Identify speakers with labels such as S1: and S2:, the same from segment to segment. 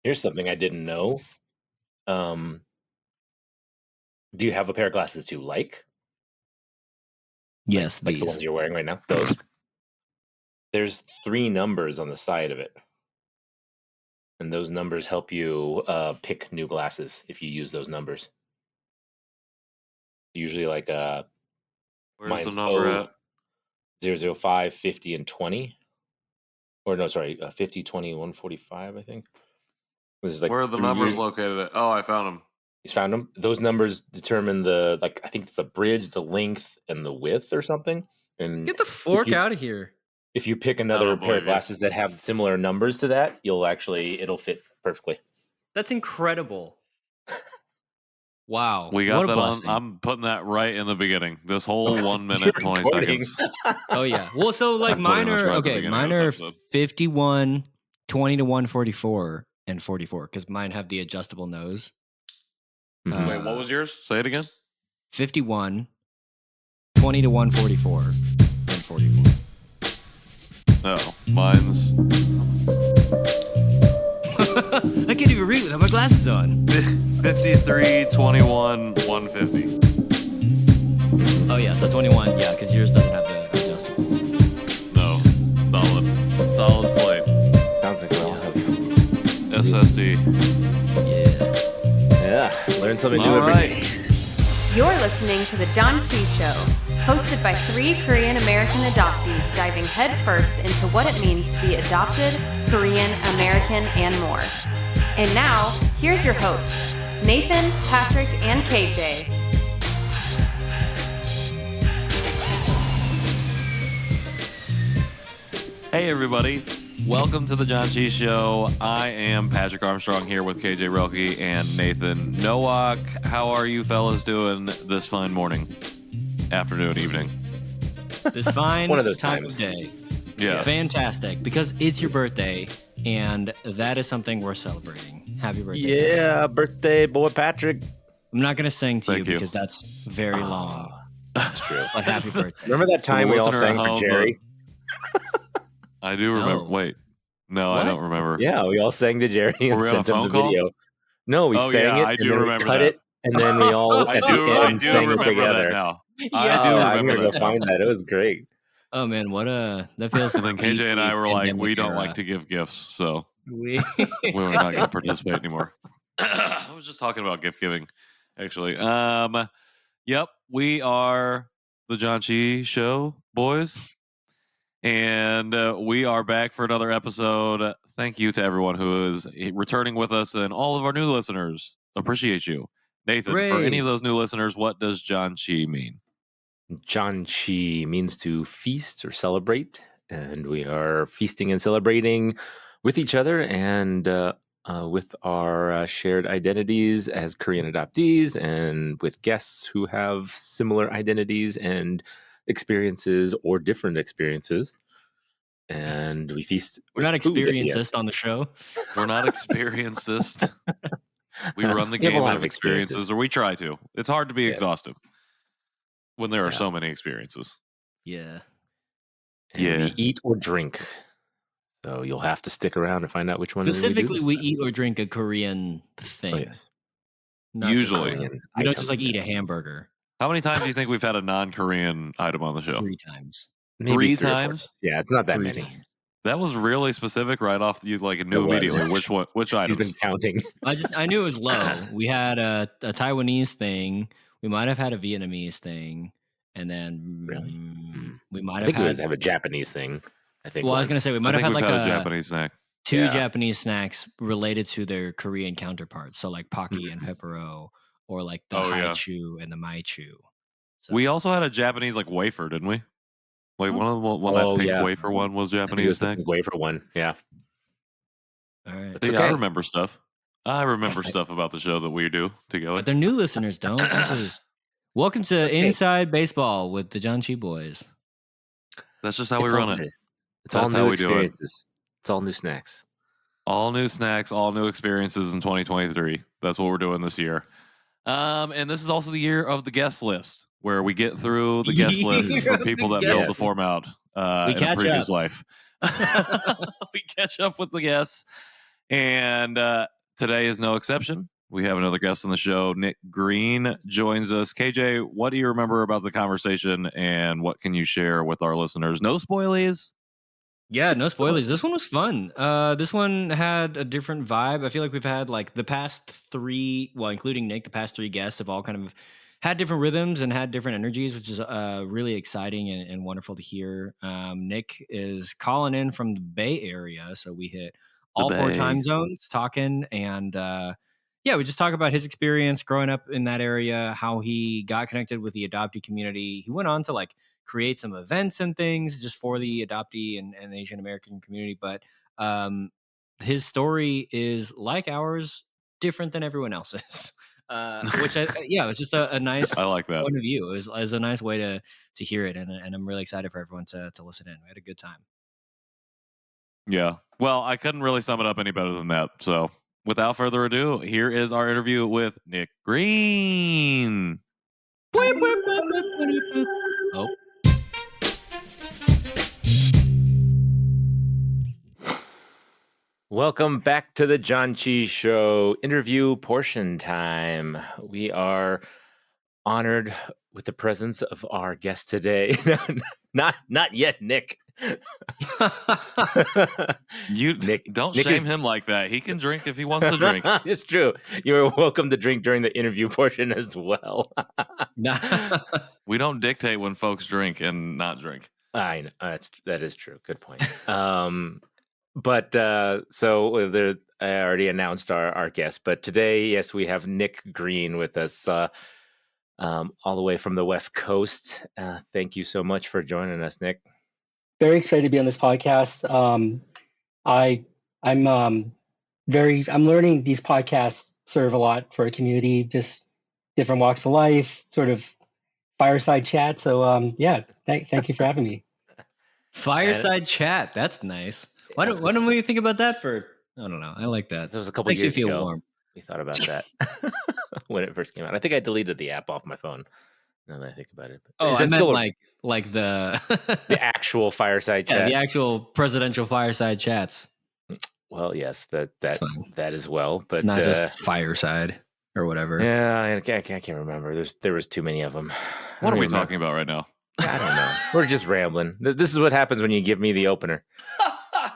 S1: Here's something I didn't know. Do you have a pair of glasses you like?
S2: Yes,
S1: like the ones you're wearing right now. Those. There's 3 numbers on the side of it, and those numbers help you pick new glasses if you use those numbers. Usually, like
S3: where's the number at?
S1: 005, 50, and 20. Or no, sorry, 50, 20, 145, I think. This is like
S3: where are the numbers located at? Oh, I found them.
S1: He's found them. Those numbers determine I think it's the bridge, the length, and the width or something. And
S2: get the fork out of here.
S1: If you pick another pair of glasses that have similar numbers to that, it'll fit perfectly.
S2: That's incredible. Wow.
S3: We got that on. I'm putting that right in the beginning. This whole 1 minute, 20 seconds.
S2: Oh, yeah. Well, so like mine are 51, 20 to 144, and 44, because mine have the adjustable nose.
S3: Mm-hmm. Wait, what was yours? Say it again.
S2: 51, 20 to 144, and 44.
S3: Oh, mine's...
S2: I can't even read without my glasses on.
S3: 53, 21, 150.
S2: Oh, yeah, so 21, yeah, because yours doesn't have the adjustable.
S3: No, solid slate.
S1: Sounds like we all have
S3: SSD.
S1: Yeah, learn something new every day.
S4: You're listening to the Janchi Show, hosted by 3 Korean American adoptees diving headfirst into what it means to be adopted, Korean, American, and more. And now, here's your hosts, Nathan, Patrick, and KJ.
S3: Hey everybody, welcome to the Janchi Show. I am Patrick Armstrong here with KJ Relke and Nathan Nowak. How are you fellas doing this fine morning, afternoon, evening?
S2: This fine
S1: one of those
S2: time
S1: times.
S2: of day.
S3: Yeah,
S2: fantastic, because it's your birthday, and that is something we're celebrating. Happy birthday!
S1: Yeah, birthday boy Patrick.
S2: I'm not gonna sing to you because that's very long.
S1: That's true.
S2: But happy birthday!
S1: Remember that time we all sang for Jerry?
S3: I do remember.
S2: No.
S3: Wait, no, what? I don't remember.
S1: Yeah, we all sang to Jerry and sent him the video. No, we sang it
S3: I do
S1: and then
S3: remember
S1: we cut it, and then we all at the end sang it together.
S3: Now.
S2: Yeah.
S3: I do remember
S1: I'm gonna go find that. It was great.
S2: Oh man, that feels.
S3: And then KJ and I were like, we don't like to give gifts, so we were not going to participate anymore. I was just talking about gift giving, actually. Yep, we are the Janchi Show boys, and we are back for another episode. Thank you to everyone who is returning with us and all of our new listeners. Appreciate you. Nathan, for any of those new listeners, what does Janchi mean?
S1: Janchi means to feast or celebrate, and we are feasting and celebrating with each other and with our shared identities as Korean adoptees, and with guests who have similar identities and experiences or different experiences. And we feast.
S2: We're not experiencist on the show.
S3: We're not experiencist. We run the game of experiences, or we try to. It's hard to be exhaustive when there are so many experiences.
S2: Yeah.
S1: And we eat or drink. So you'll have to stick around and find out which one.
S2: Specifically, we eat or drink a Korean thing.
S1: Oh, yes.
S2: Not
S3: usually.
S2: We don't just like eat a hamburger.
S3: How many times do you think we've had a non-Korean item on the show?
S2: 3 times.
S1: Maybe
S3: 3 times?
S1: Yeah, it's not that many.
S2: Times.
S3: That was really specific right off. You knew immediately which items.
S1: He's been counting.
S2: I knew it was low. We had a Taiwanese thing. We might have had a Vietnamese thing, and then we might have.
S1: I think we always have a Japanese thing. I think.
S2: Well, I was gonna say we might have had like
S3: a Japanese snack.
S2: 2 Japanese snacks related to their Korean counterparts. So like Pocky and Pepero, or like the Haichu and the Maichu. So.
S3: We also had a Japanese wafer, didn't we? Like that pink wafer one was Japanese snack.
S1: Wafer one, yeah.
S2: All right.
S3: Okay. I remember stuff. I remember stuff about the show that we do together.
S2: But their new listeners don't. Welcome to Inside Baseball with the Janchi Boys.
S3: That's just how we run it.
S1: It's all new experiences. It's all new snacks.
S3: All new snacks, all new experiences in 2023. That's what we're doing this year. And this is also the year of the guest list, where we get through the guest list for people that filled the form out in a previous life. We catch up with the guests. And today is no exception. We have another guest on the show. Nick Greene joins us. KJ, what do you remember about the conversation, and what can you share with our listeners? No spoilies?
S2: Yeah, no spoilers. This one was fun. This one had a different vibe. I feel like we've had like the past three, well, including Nick, the past three guests have all kind of had different rhythms and had different energies, which is really exciting and wonderful to hear. Nick is calling in from the Bay Area, so we hit all four time zones talking, and we just talk about his experience growing up in that area, how he got connected with the adoptee community. He went on to like create some events and things just for the adoptee and Asian American community. But his story is like ours, different than everyone else's, which it was just a nice
S3: I like that
S2: point of view. It was a nice way to hear it. And I'm really excited for everyone to listen in. We had a good time.
S3: Yeah. Well, I couldn't really sum it up any better than that. So without further ado, here is our interview with Nick Greene.
S2: Oh.
S1: Welcome back to the Janchi Show interview portion time. We are honored with the presence of our guest today. Not yet, Nick.
S3: Nick, don't shame him like that. He can drink if he wants to drink.
S1: It's true. You're welcome to drink during the interview portion as well.
S3: We don't dictate when folks drink and not drink.
S1: I know that is true. Good point. But so I already announced our guest, but today, yes, we have Nick Greene with us, all the way from the West Coast. Thank you so much for joining us, Nick.
S5: Very excited to be on this podcast. I'm learning these podcasts serve a lot for a community, just different walks of life, sort of fireside chat. So thank you for having me.
S2: Fireside chat, that's nice. Why don't we think about that for? I don't know. I like that.
S1: That was a couple years ago. Warm. We thought about that when it first came out. I think I deleted the app off my phone. Now that I think about it.
S2: I meant like the
S1: the actual fireside chat.
S2: The actual presidential fireside chats.
S1: Well, yes, that as well, but
S2: not just fireside or whatever.
S1: Yeah, I can't remember. There was too many of them.
S3: What are we talking about right now?
S1: I don't know. We're just rambling. This is what happens when you give me the opener.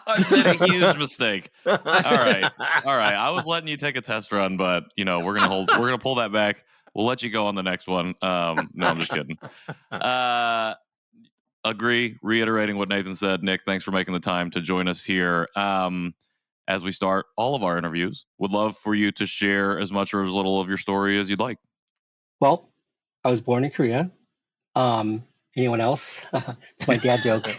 S3: I made a huge mistake. All right. I was letting you take a test run, but we're gonna pull that back. We'll let you go on the next one. No, I'm just kidding. Agree. Reiterating what Nathan said. Nick, thanks for making the time to join us here. As we start all of our interviews, would love for you to share as much or as little of your story as you'd like.
S5: Well, I was born in Korea. Anyone else? It's my dad joke.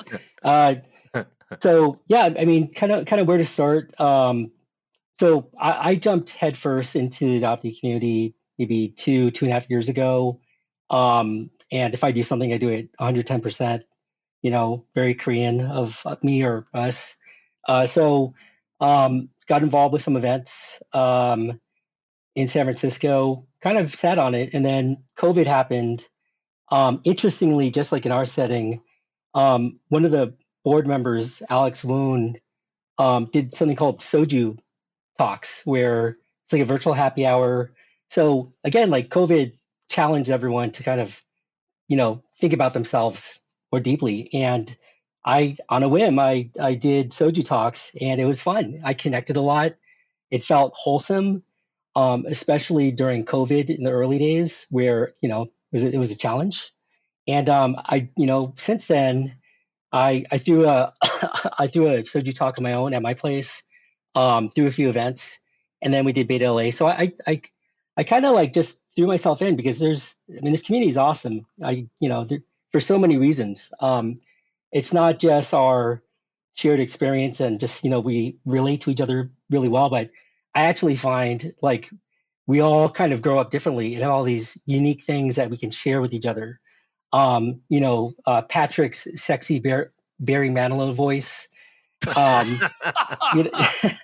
S5: So yeah, I mean, kind of where to start. So I jumped headfirst into the adoptee community maybe 2.5 years ago. And if I do something, I do it 110%. Very Korean of me or us. So got involved with some events in San Francisco. Kind of sat on it, and then COVID happened. Interestingly, just like in our setting, one of the board members, Alex Woon, did something called Soju Talks, where it's like a virtual happy hour. So again, like COVID challenged everyone to kind of, think about themselves more deeply. And on a whim, I did Soju Talks, and it was fun. I connected a lot. It felt wholesome, especially during COVID in the early days, where it was a challenge. And since then, I threw a Soju Talk on my own at my place, through a few events, and then we did Beta LA. So I kind of like just threw myself in because this community is awesome. For so many reasons. It's not just our shared experience and just, we relate to each other really well, but I actually find like we all kind of grow up differently and have all these unique things that we can share with each other. Patrick's sexy Barry Manilow voice.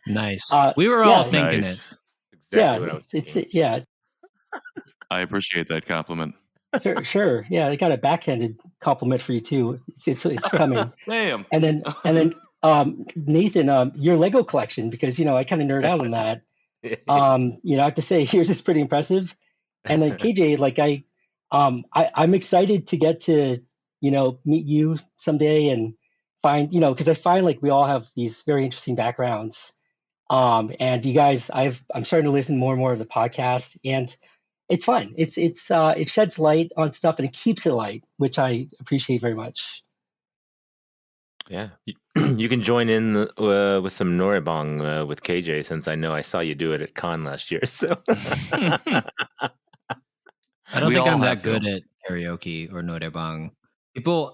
S2: Nice. We were all thinking it.
S1: Exactly
S5: yeah.
S3: I appreciate that compliment.
S5: Sure. Yeah, I got a backhanded compliment for you too. It's coming.
S3: Damn.
S5: And then Nathan, your Lego collection, because I kind of nerd out on that. I have to say yours is pretty impressive. And then KJ, like I'm excited to get to, meet you someday and find, because I find like we all have these very interesting backgrounds. And you guys, I'm starting to listen more and more of the podcast, and it's fun. It sheds light on stuff and it keeps it light, which I appreciate very much.
S1: Yeah, you can join in with some norebang with KJ, since I know I saw you do it at Con last year. So
S2: I don't think I'm that good at karaoke or norebang.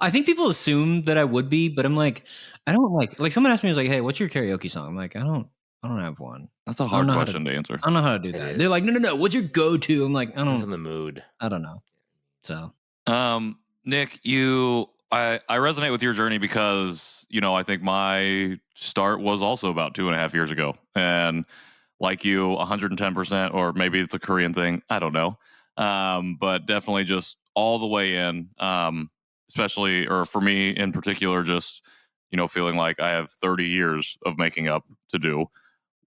S2: I think people assume that I would be, but I'm like, I don't like someone asked me, was like, hey, what's your karaoke song? I'm like, I don't have one.
S3: That's a hard question to answer.
S2: I don't know how to do that. They're like, no, what's your go-to? I'm like, I don't.
S1: Depends on the mood.
S2: I don't know. So,
S3: Nick, I resonate with your journey because, I think my start was also about 2.5 years ago. And like you, 110%, or maybe it's a Korean thing. I don't know. But definitely just all the way in, especially, or for me in particular, just, feeling like I have 30 years of making up to do.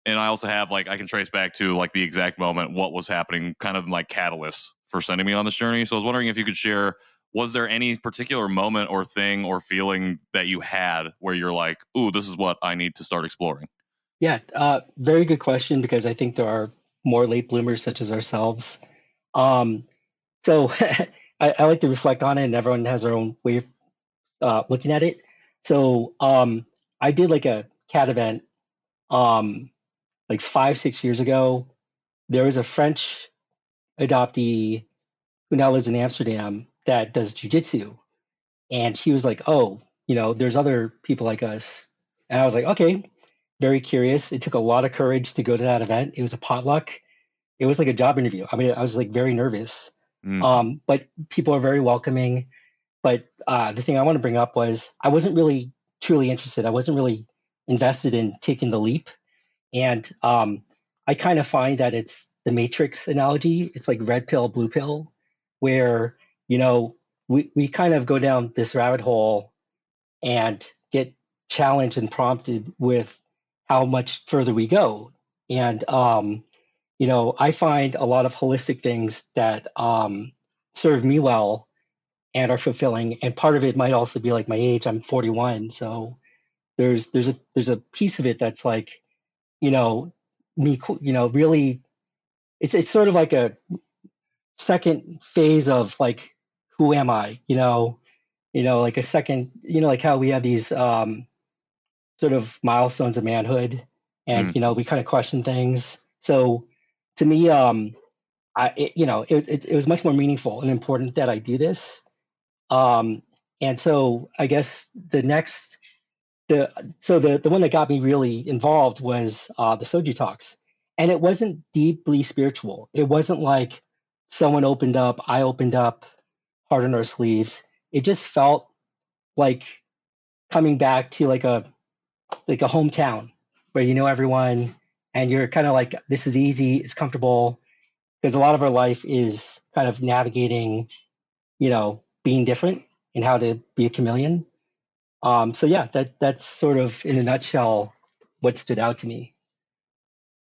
S3: And I also have, I can trace back to, the exact moment, what was happening, kind of like catalysts for sending me on this journey. So I was wondering if you could share, was there any particular moment or thing or feeling that you had where you're like, ooh, this is what I need to start exploring?
S5: Yeah, very good question, because I think there are more late bloomers such as ourselves. So I like to reflect on it, and everyone has their own way of looking at it. So I did like a cat event 5-6 years ago. There was a French adoptee who now lives in Amsterdam that does jujitsu. And she was like, oh, there's other people like us. And I was like, okay, very curious. It took a lot of courage to go to that event. It was a potluck. It was like a job interview. I mean, I was like very nervous. But people are very welcoming. But the thing I want to bring up was I wasn't really truly interested. I wasn't really invested in taking the leap. And I kind of find that it's the Matrix analogy. It's like red pill, blue pill, where, we kind of go down this rabbit hole and get challenged and prompted with how much further we go. And, I find a lot of holistic things that serve me well and are fulfilling. And part of it might also be like my age. I'm 41. So there's a piece of it that's like, me, really, it's sort of like a second phase of like, who am I? Like a second, like how we have these sort of milestones of manhood, and we kind of question things. So to me, it was much more meaningful and important that I do this. And so I guess the one that got me really involved was the Soju Talks. And it wasn't deeply spiritual. It wasn't like someone opened up, I opened up, heart on our sleeves. It just felt like coming back to like a hometown where you know everyone, and you're kind of like, this is easy, it's comfortable, because a lot of our life is kind of navigating, being different and how to be a chameleon. So yeah, that's sort of in a nutshell what stood out to me.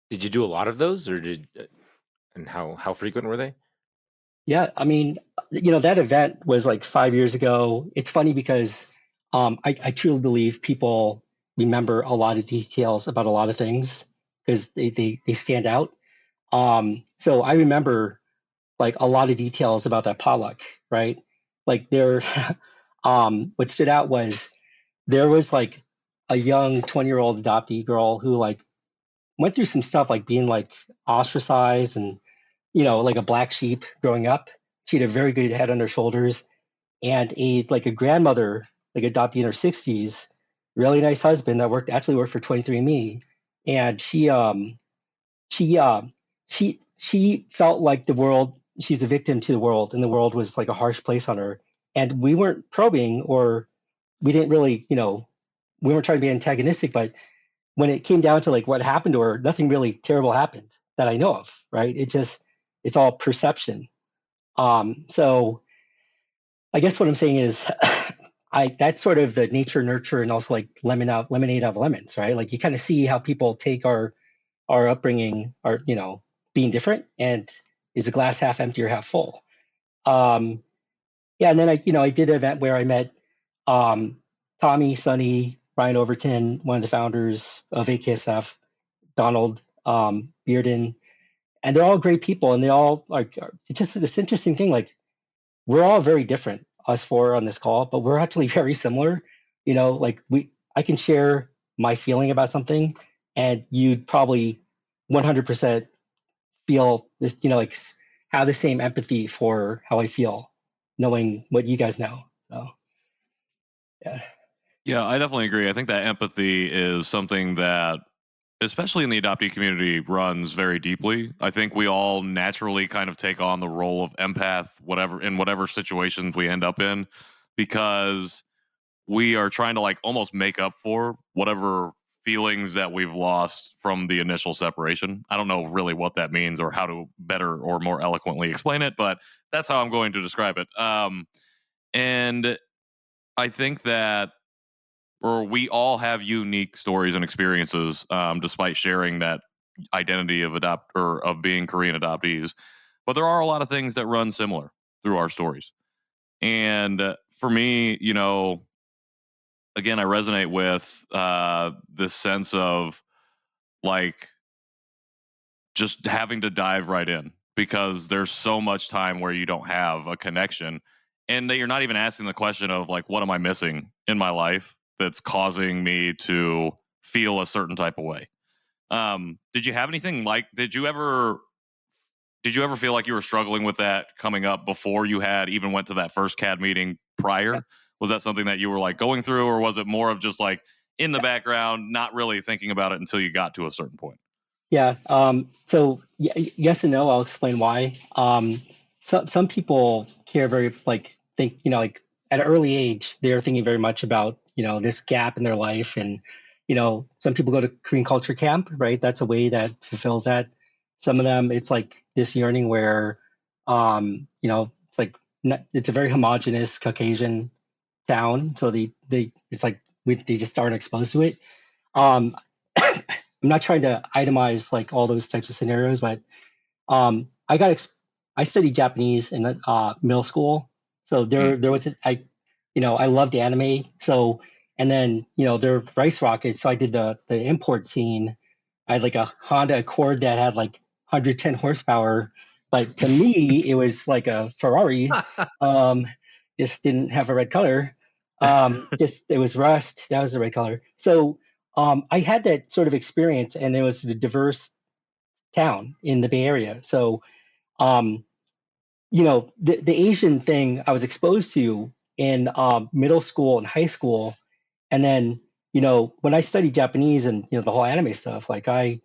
S1: Did you do a lot of those, or and how frequent were they?
S5: Yeah, I mean, that event was like 5 years ago. It's funny because I truly believe people remember a lot of details about a lot of things because they stand out. So I remember like a lot of details about that potluck, right? Like what stood out was there was like a young 20-year-old adoptee girl who like went through some stuff, like being like ostracized and, like a black sheep growing up. She had a very good head on her shoulders, and a grandmother, like adoptee in her 60s, really nice husband that actually worked for 23andMe. And she felt like she's a victim to the world, and the world was like a harsh place on her. And we weren't probing, or we didn't really, we weren't trying to be antagonistic, but when it came down to like what happened to her, nothing really terrible happened that I know of, right? It's all perception. So I guess what I'm saying is that's sort of the nature, nurture, and also like lemonade of lemons, right? Like you kind of see how people take our our upbringing, our being different, and is the glass half empty or half full? Yeah, and then I did an event where I met Tommy, Sonny, Ryan Overton, one of the founders of AKSF, Donald Bearden, and they're all great people, and they all it's just this interesting thing. Like, we're all very different, us four on this call, but we're actually very similar. Like I can share my feeling about something, and you'd probably 100% feel this, like have the same empathy for how I feel, knowing what you guys know. So, yeah.
S3: Yeah, I definitely agree. I think that empathy is something that, especially in the adoptee community, runs very deeply. I think we all naturally kind of take on the role of empath, whatever situations we end up in, because we are trying to almost make up for whatever feelings that we've lost from the initial separation. I don't know really what that means or how to better or more eloquently explain it, but that's how I'm going to describe it. And I think that we all have unique stories and experiences, despite sharing that identity of being Korean adoptees. But there are a lot of things that run similar through our stories. And for me, again, I resonate with this sense of just having to dive right in, because there's so much time where you don't have a connection, and that you're not even asking the question of what am I missing in my life that's causing me to feel a certain type of way. Did you have anything did you ever feel like you were struggling with that coming up before you even went to that first CAD meeting prior? Was that something that you were going through, or was it more of just in the background, not really thinking about it until you got to a certain point?
S5: Yeah. So yes and no. I'll explain why. Some people care very think at an early age they're thinking very much about this gap in their life, and some people go to Korean culture camp, right? That's a way that fulfills that. Some of them, it's this yearning where it's a very homogenous Caucasian town, so they just aren't exposed to it. I'm not trying to itemize all those types of scenarios, but I studied Japanese in middle school, so there was I loved anime. So, and then they're rice rockets, so I did the import scene. I had a Honda Accord that had 110 horsepower, but to me it was like a Ferrari. Just didn't have a red color. Just it was rust. That was the red color. So I had that sort of experience, and it was a diverse town in the Bay Area. So, the Asian thing I was exposed to in middle school and high school, and then when I studied Japanese and the whole anime stuff, I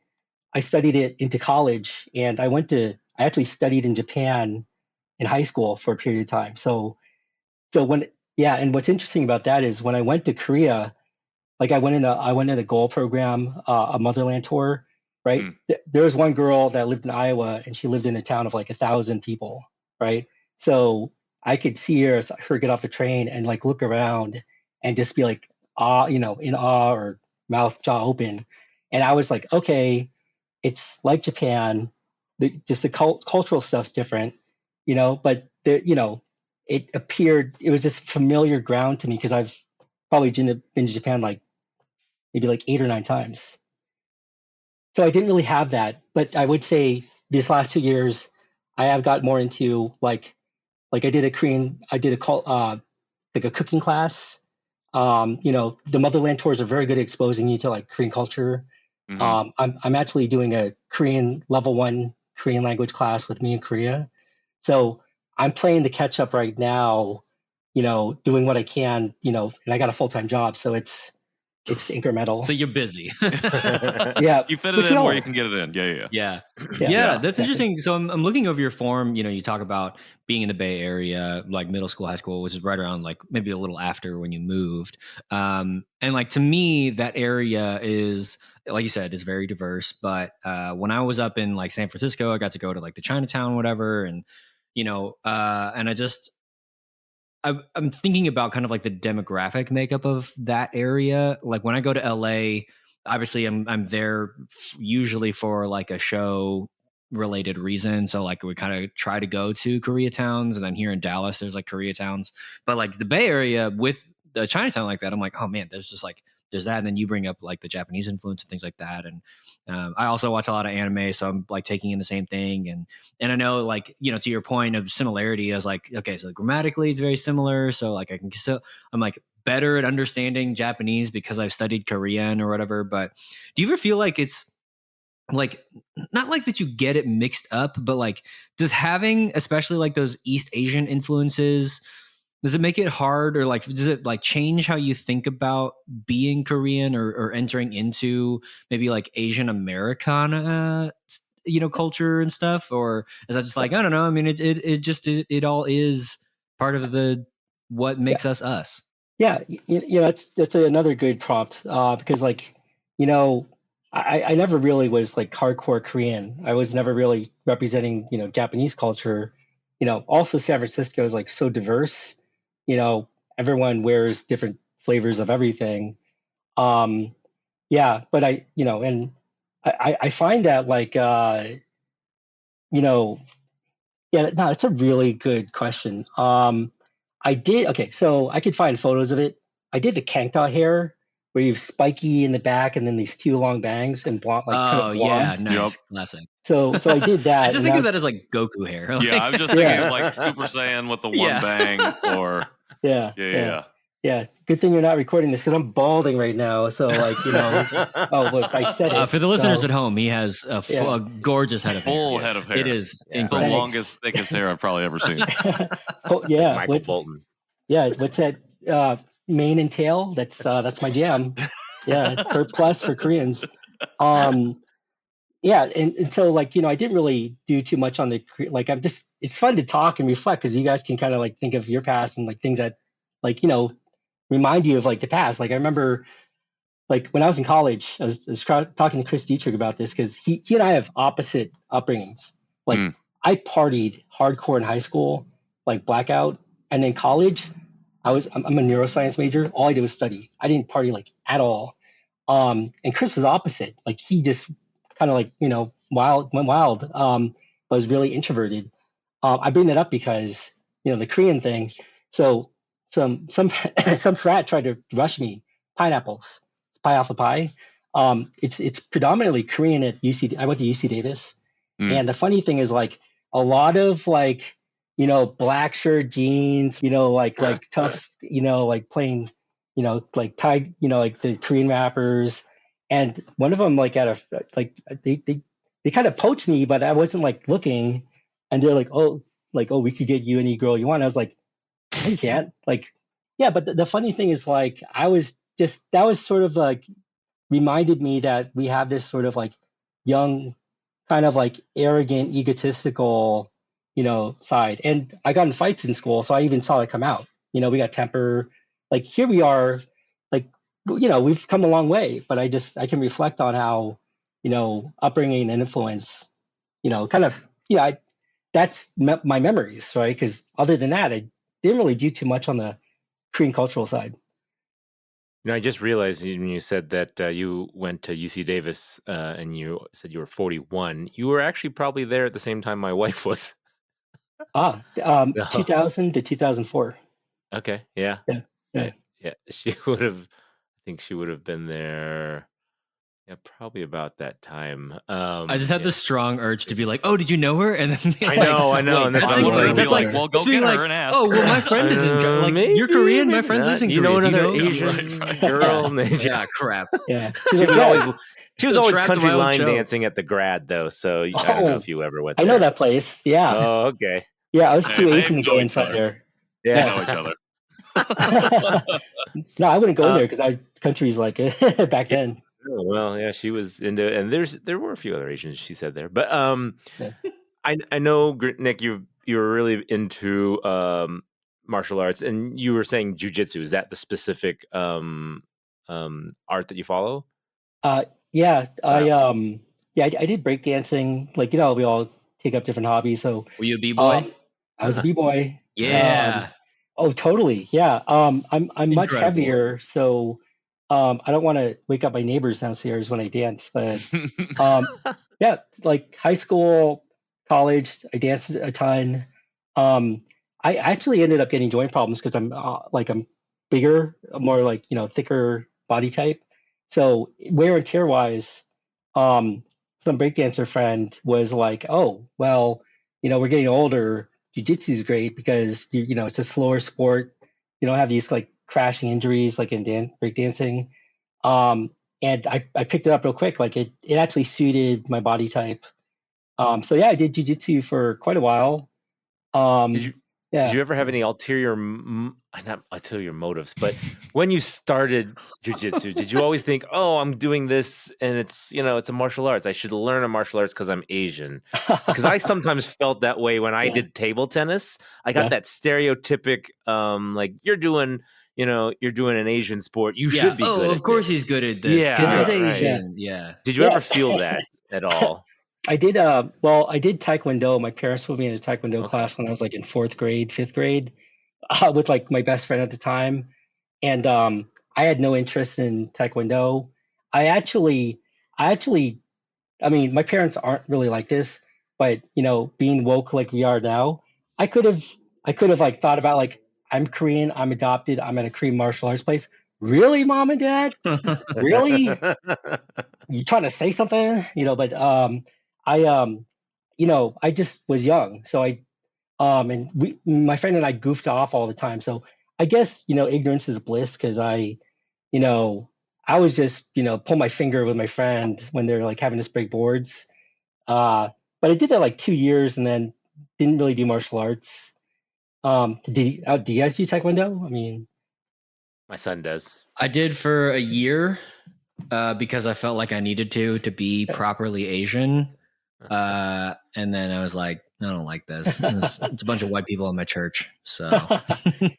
S5: studied it into college, and I actually studied in Japan in high school for a period of time. So and what's interesting about that is when I went to Korea, I went in a goal program, a motherland tour, right? There was one girl that lived in Iowa, and she lived in a town of 1,000 people, right? So I could see her get off the train and look around and just be in awe or mouth jaw open. And I was like, okay, it's like Japan, just the cultural stuff's different, but it was just familiar ground to me because I've probably been to Japan maybe 8 or 9 times. So I didn't really have that, but I would say these last 2 years, I have got more into I did a cooking class. The motherland tours are very good at exposing you to Korean culture. Mm-hmm. I'm actually doing a Korean level 1 Korean language class with me in Korea. So I'm playing the catch up right now, doing what I can, and I got a full-time job. So it's incremental.
S2: So you're busy.
S5: Yeah.
S3: You fit it in where you can get it in.
S2: Yeah. That's interesting. So I'm looking over your form. You talk about being in the Bay Area, middle school, high school, which is right around maybe a little after when you moved. And to me, that area is, like you said, is very diverse. But when I was up in San Francisco, I got to go to the Chinatown, whatever. And, and I'm thinking about kind of the demographic makeup of that area. When I go to LA, obviously I'm there usually for like a show related reason. So like we kind of try to go to Koreatowns, and then here in Dallas, there's like Koreatowns, but like the Bay Area with the Chinatown like that, I'm like, oh man, there's just like, there's that. And then you bring up like the Japanese influence and things like that. And I also watch a lot of anime, so I'm like taking in the same thing. And I know, like, you know, to your point of similarity, I was like, okay, so grammatically it's very similar. So like I'm like better at understanding Japanese because I've studied Korean or whatever. But do you ever feel like it's like, not like that you get it mixed up, but like, does having especially like those East Asian influences, does it make it hard, or like does it like change how you think about being Korean or entering into maybe like Asian Americana, you know, culture and stuff? Or is that just like, I don't know, I mean, it all is part of the what makes us us?
S5: Yeah, you know, that's another good prompt, because like, you know, I never really was like hardcore Korean. I was never really representing, you know, Japanese culture. You know, also San Francisco is like so diverse. You know, everyone wears different flavors of everything. Yeah, but you know, and I find that like, you know, yeah, no, it's a really good question. Okay, so I could find photos of it. I did the Kangta hair, where you have spiky in the back and then these two long bangs and blonde, like kind of blonde.
S2: Yeah, nice, classic.
S5: So I did that.
S2: I just think of that as like Goku hair.
S3: Yeah, I was just thinking of like Super Saiyan with the one bang, or
S5: yeah. Good thing you're not recording this because I'm balding right now. So like, you know, oh look, I said it.
S2: For the listeners at home, he has a gorgeous head of hair.
S3: Full head of hair.
S2: It is
S3: the longest, thickest hair I've probably ever seen.
S5: Yeah,
S1: Michael Bolton.
S5: Yeah, what's that? Mane and tail. That's my jam. Yeah, plus for Koreans. Yeah, and so like, you know, I didn't really do too much on the, like, it's fun to talk and reflect because you guys can kind of like think of your past and like things that like, you know, remind you of like the past. Like I remember like when I was in college, I was talking to Chris Dietrich about this because he and I have opposite upbringings. Like I partied hardcore in high school, like blackout, and then college, I'm a neuroscience major. All I did was study. I didn't party like at all. And Chris was opposite. Like he just kind of like, you know, went wild, was really introverted. I bring that up because, you know, the Korean thing. So some frat tried to rush me pineapples, Pi Alpha Pi. It's predominantly Korean at UC. I went to UC Davis, and the funny thing is like a lot of like, you know, black shirt jeans, you know, like tough, you know, like plain, you know, like tie, you know, like the Korean rappers. And one of them like they kind of poached me, but I wasn't like looking, and they're like, oh, we could get you any girl you want. I was like, you can't. Like, yeah, but the funny thing is like that was sort of like reminded me that we have this sort of like young, kind of like arrogant, egotistical, you know, side. And I got in fights in school, so I even saw it come out. You know, we got temper. Like here we are, like, you know, we've come a long way, but I can reflect on how, you know, upbringing and influence, you know, kind of, yeah, that's my memories, right? Because other than that, I didn't really do too much on the Korean cultural side.
S1: You know, I just realized when you said that you went to UC Davis and you said you were 41, you were actually probably there at the same time my wife was.
S5: 2000 to 2004.
S1: Okay, yeah. She would have. I think she would have been there. Yeah, probably about that time.
S2: I just had this strong urge to be like, "Oh, did you know her?" And then
S1: I know. And
S3: that's like, well, go get her and ask.
S2: Oh, well, my friend is in. Like, maybe, you're Korean. My friend lives in Korea.
S1: You know another Asian girl?
S2: Yeah, crap.
S5: Yeah,
S1: she was always country line dancing at the grad, though. So I don't know if you ever went there.
S5: I know that place. Yeah.
S1: Oh, okay.
S5: Yeah, I was too Asian to go inside there.
S3: Yeah, know each other.
S5: No, I wouldn't go in there because countries like it back then.
S1: Oh, well, yeah, she was into, and there were a few other Asians she said there, but I know, Nick, you were really into martial arts, and you were saying jujitsu. Is that the specific art that you follow?
S5: I did breakdancing. Like, you know, we all take up different hobbies. So
S2: were you a b-boy?
S5: I was a b-boy.
S2: Yeah.
S5: Oh, totally. Yeah. I'm much heavier, so I don't want to wake up my neighbors downstairs when I dance, but yeah, like high school, college, I danced a ton. I actually ended up getting joint problems because I'm bigger, more like thicker body type. So wear and tear wise, some breakdancer friend was like, "Oh, well, we're getting older. Jiu-jitsu is great because it's a slower sport. You don't have these like crashing injuries like in breakdancing." And I picked it up real quick. Like it actually suited my body type. So yeah, I did jiu-jitsu for quite a while.
S1: Did you ever have any ulterior, not ulterior motives, but when you started jiu-jitsu, did you always think, "Oh, I'm doing this and it's a martial arts. I should learn a martial arts because I'm Asian"? Because I sometimes felt that way when I did table tennis. I got that stereotypic, like you're doing an Asian sport. You should be good at
S2: of course
S1: this.
S2: He's good at this because he's Asian. Yeah.
S1: Did you ever feel that at all?
S5: I did. I did Taekwondo. My parents put me in a Taekwondo class when I was like in 4th grade, 5th grade, with like my best friend at the time. And I had no interest in Taekwondo. I mean, my parents aren't really like this, but being woke like we are now, I could have like thought about like, I'm Korean, I'm adopted, I'm at a Korean martial arts place. Really, mom and dad? Really? You trying to say something? But I just was young, so my friend and I goofed off all the time. So I guess ignorance is bliss because I was just pull my finger with my friend when they're like having us break boards. But I did that like 2 years and then didn't really do martial arts. Do you guys do Taekwondo? I mean,
S1: my son does.
S2: I did for a year because I felt like I needed to be properly Asian. And then I was like, I don't like this. It's a bunch of white people in my church. So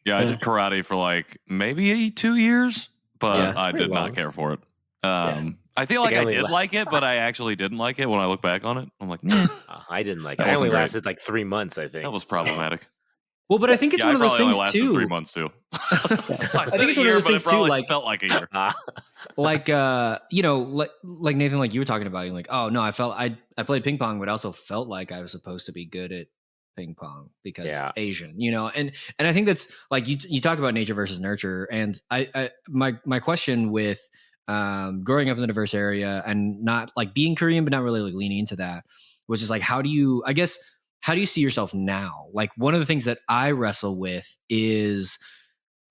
S3: yeah, I did karate for like maybe 2 years, but I did not care for it. I feel like I did like it, but I actually didn't like it when I look back on it. I'm like,
S1: I didn't like it. I only lasted like 3 months, I think.
S3: That was problematic.
S2: Well, but I think it's one of those things too.
S3: 3 months too.
S2: I think it's one of those things too. Like
S3: felt like a year.
S2: Like like Nathan, like you were talking about, you're like, oh no, I played ping pong, but I also felt like I was supposed to be good at ping pong because Asian, and I think that's like you talk about nature versus nurture, and my question with growing up in a diverse area and not like being Korean, but not really like leaning into that was just like, how do you see yourself now? Like one of the things that I wrestle with is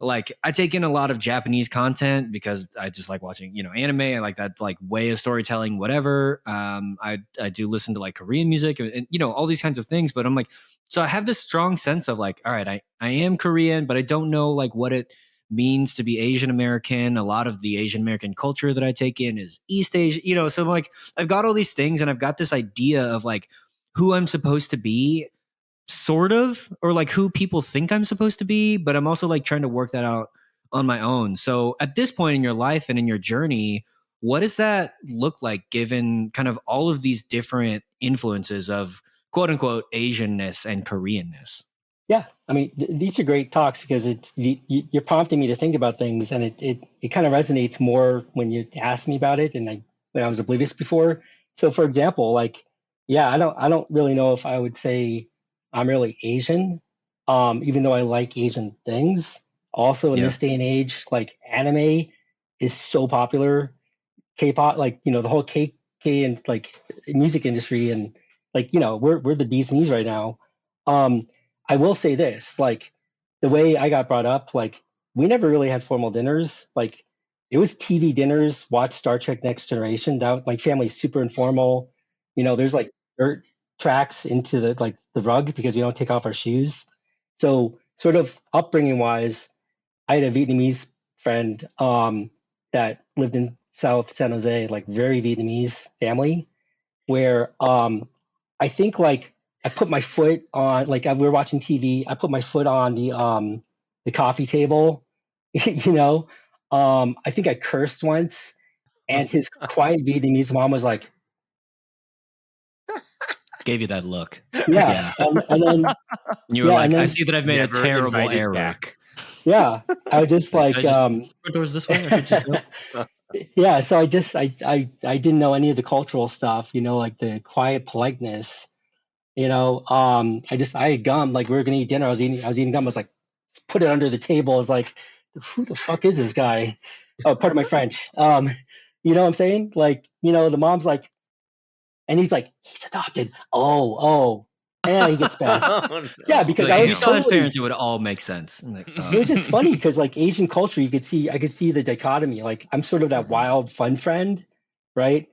S2: like I take in a lot of Japanese content because I just like watching, anime. I like that like way of storytelling, whatever. I do listen to like Korean music and all these kinds of things. But I'm like, so I have this strong sense of like, all right, I am Korean, but I don't know like what it means to be Asian American. A lot of the Asian American culture that I take in is East Asia, so I'm like, I've got all these things and I've got this idea of like who I'm supposed to be, sort of, or like who people think I'm supposed to be, but I'm also like trying to work that out on my own. So at this point in your life and in your journey, what does that look like given kind of all of these different influences of quote unquote Asianness and Koreanness?
S5: Yeah, I mean, these are great talks because you're prompting me to think about things, and it kind of resonates more when you ask me about it, and when I was oblivious before. So, for example, like, yeah, I don't really know if I would say I'm really Asian, even though I like Asian things. Also, in this day and age, like anime is so popular. K-pop, like the whole K and like music industry, and like we're the bee's knees right now. I will say this, like the way I got brought up, like we never really had formal dinners. Like it was TV dinners, watch Star Trek Next Generation. That my family's super informal. There's like dirt tracks into the rug because we don't take off our shoes. So sort of upbringing wise, I had a Vietnamese friend that lived in South San Jose, like very Vietnamese family, where I think like I put my foot on, like we were watching TV, I put my foot on the coffee table, I think I cursed once, and his quiet Vietnamese mom was like,
S2: gave you that look.
S5: Yeah. And then
S2: you were like, I see that I've made a terrible error.
S5: Yeah, I was just like,
S2: front doors this way. I should just go.
S5: Yeah, so I didn't know any of the cultural stuff, like the quiet politeness, I had gum, like we were gonna eat dinner. I was eating gum. I was like, put it under the table. I was like, who the fuck is this guy? Oh, pardon my French. You know what I'm saying? Like, the mom's like, and he's like, he's adopted. Oh, and he gets passed.
S1: Oh, no.
S5: Yeah, because
S2: Like,
S5: I
S2: if
S5: was
S2: you saw his parents, it would all make sense. Like,
S5: It was just funny because like Asian culture, I could see the dichotomy. Like I'm sort of that wild, fun friend, right?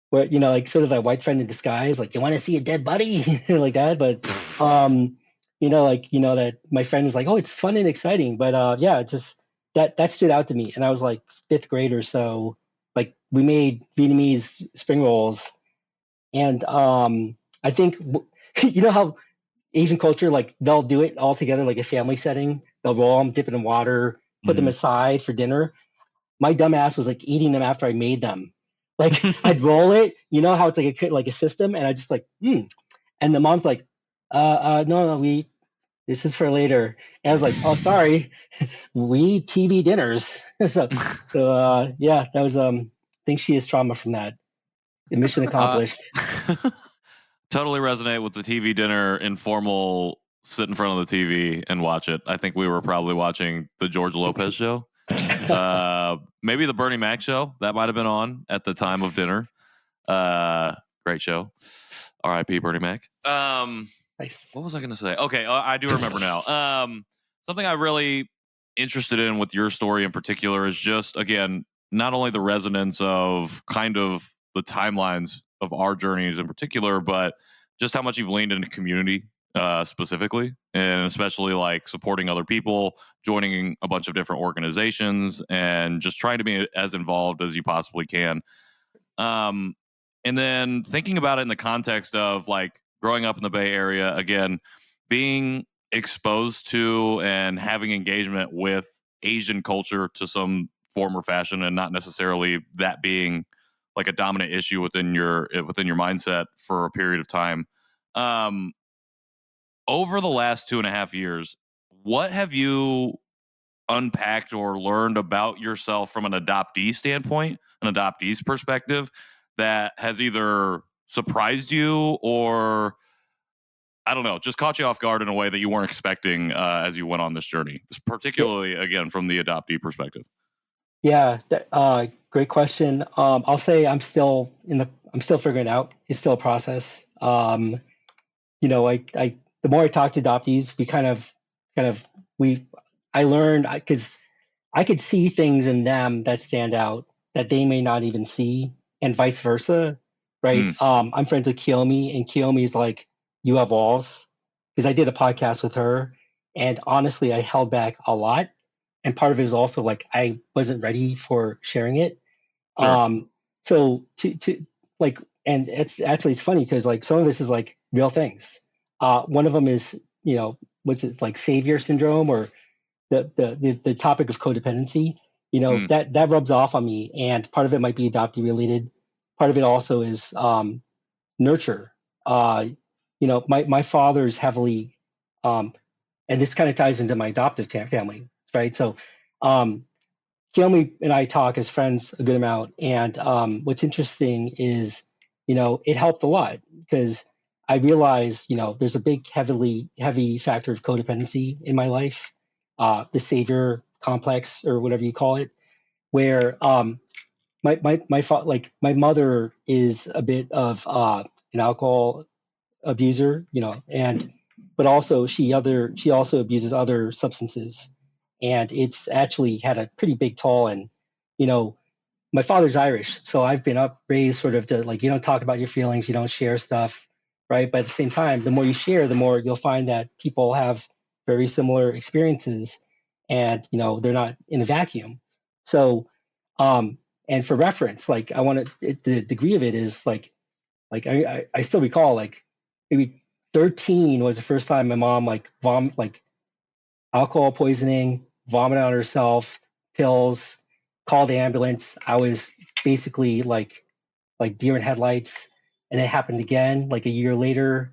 S5: Where like sort of that white friend in disguise, like you want to see a dead body, like that. But that my friend is like, oh, it's fun and exciting. But yeah, just that stood out to me, and I was like 5th grade or so. Like we made Vietnamese spring rolls, and I think how Asian culture, like they'll do it all together, like a family setting. They'll roll them, dip it in water, put them aside for dinner. My dumb ass was like eating them after I made them. Like I'd roll it, how it's like a system, and I just like, And the mom's like, no, this is for later. And I was like, oh, sorry, we eat TV dinners. so yeah, that was I think she has trauma from that. Mission accomplished.
S3: Totally resonate with the TV dinner, informal, sit in front of the TV and watch it. I think we were probably watching the George Lopez show. Maybe the Bernie Mac show. That might have been on at the time of dinner. Great show. R.I.P. Bernie Mac.
S5: Nice.
S3: What was I going to say? Okay, I do remember now. Something I'm really interested in with your story in particular is just, again, not only the resonance of kind of the timelines of our journeys in particular, but just how much you've leaned into community specifically, and especially like supporting other people, joining a bunch of different organizations, and just trying to be as involved as you possibly can. And then thinking about it in the context of like growing up in the Bay Area, again, being exposed to and having engagement with Asian culture to some form or fashion, and not necessarily that being like a dominant issue within your mindset for a period of time. Over the last 2.5 years, what have you unpacked or learned about yourself from an adoptee standpoint, an adoptee's perspective, that has either surprised you or, I don't know, just caught you off guard in a way that you weren't expecting as you went on this journey, particularly, again, from the adoptee perspective?
S5: Yeah, great question. I'll say I'm still figuring it out. It's still a process. The more I talk to adoptees, I learned, because I could see things in them that stand out that they may not even see, and vice versa, right? I'm friends with Kiyomi, and Kiyomi's like, you have walls, because I did a podcast with her, and honestly, I held back a lot. And part of it is also like I wasn't ready for sharing it.
S3: Sure.
S5: So to like, and it's funny because like some of this is like real things. One of them is, what's it, like savior syndrome, or the topic of codependency. That rubs off on me, and part of it might be adoptee related. Part of it also is nurture. My father's heavily, and this kind of ties into my adoptive family. Right. So, Kiyomi and I talk as friends a good amount. And what's interesting is, it helped a lot because I realized, there's a big, heavy factor of codependency in my life, the savior complex or whatever you call it, where my mother is a bit of an alcohol abuser, but also she also abuses other substances. And it's actually had a pretty big toll. And, my father's Irish, so I've been raised sort of to like, you don't talk about your feelings, you don't share stuff, right? But at the same time, the more you share, the more you'll find that people have very similar experiences, and, they're not in a vacuum. So, and for reference, like the degree of it is like I still recall, like maybe 13 was the first time my mom like alcohol poisoning, vomited on herself, pills, called the ambulance. I was basically like deer in headlights. And it happened again like a year later.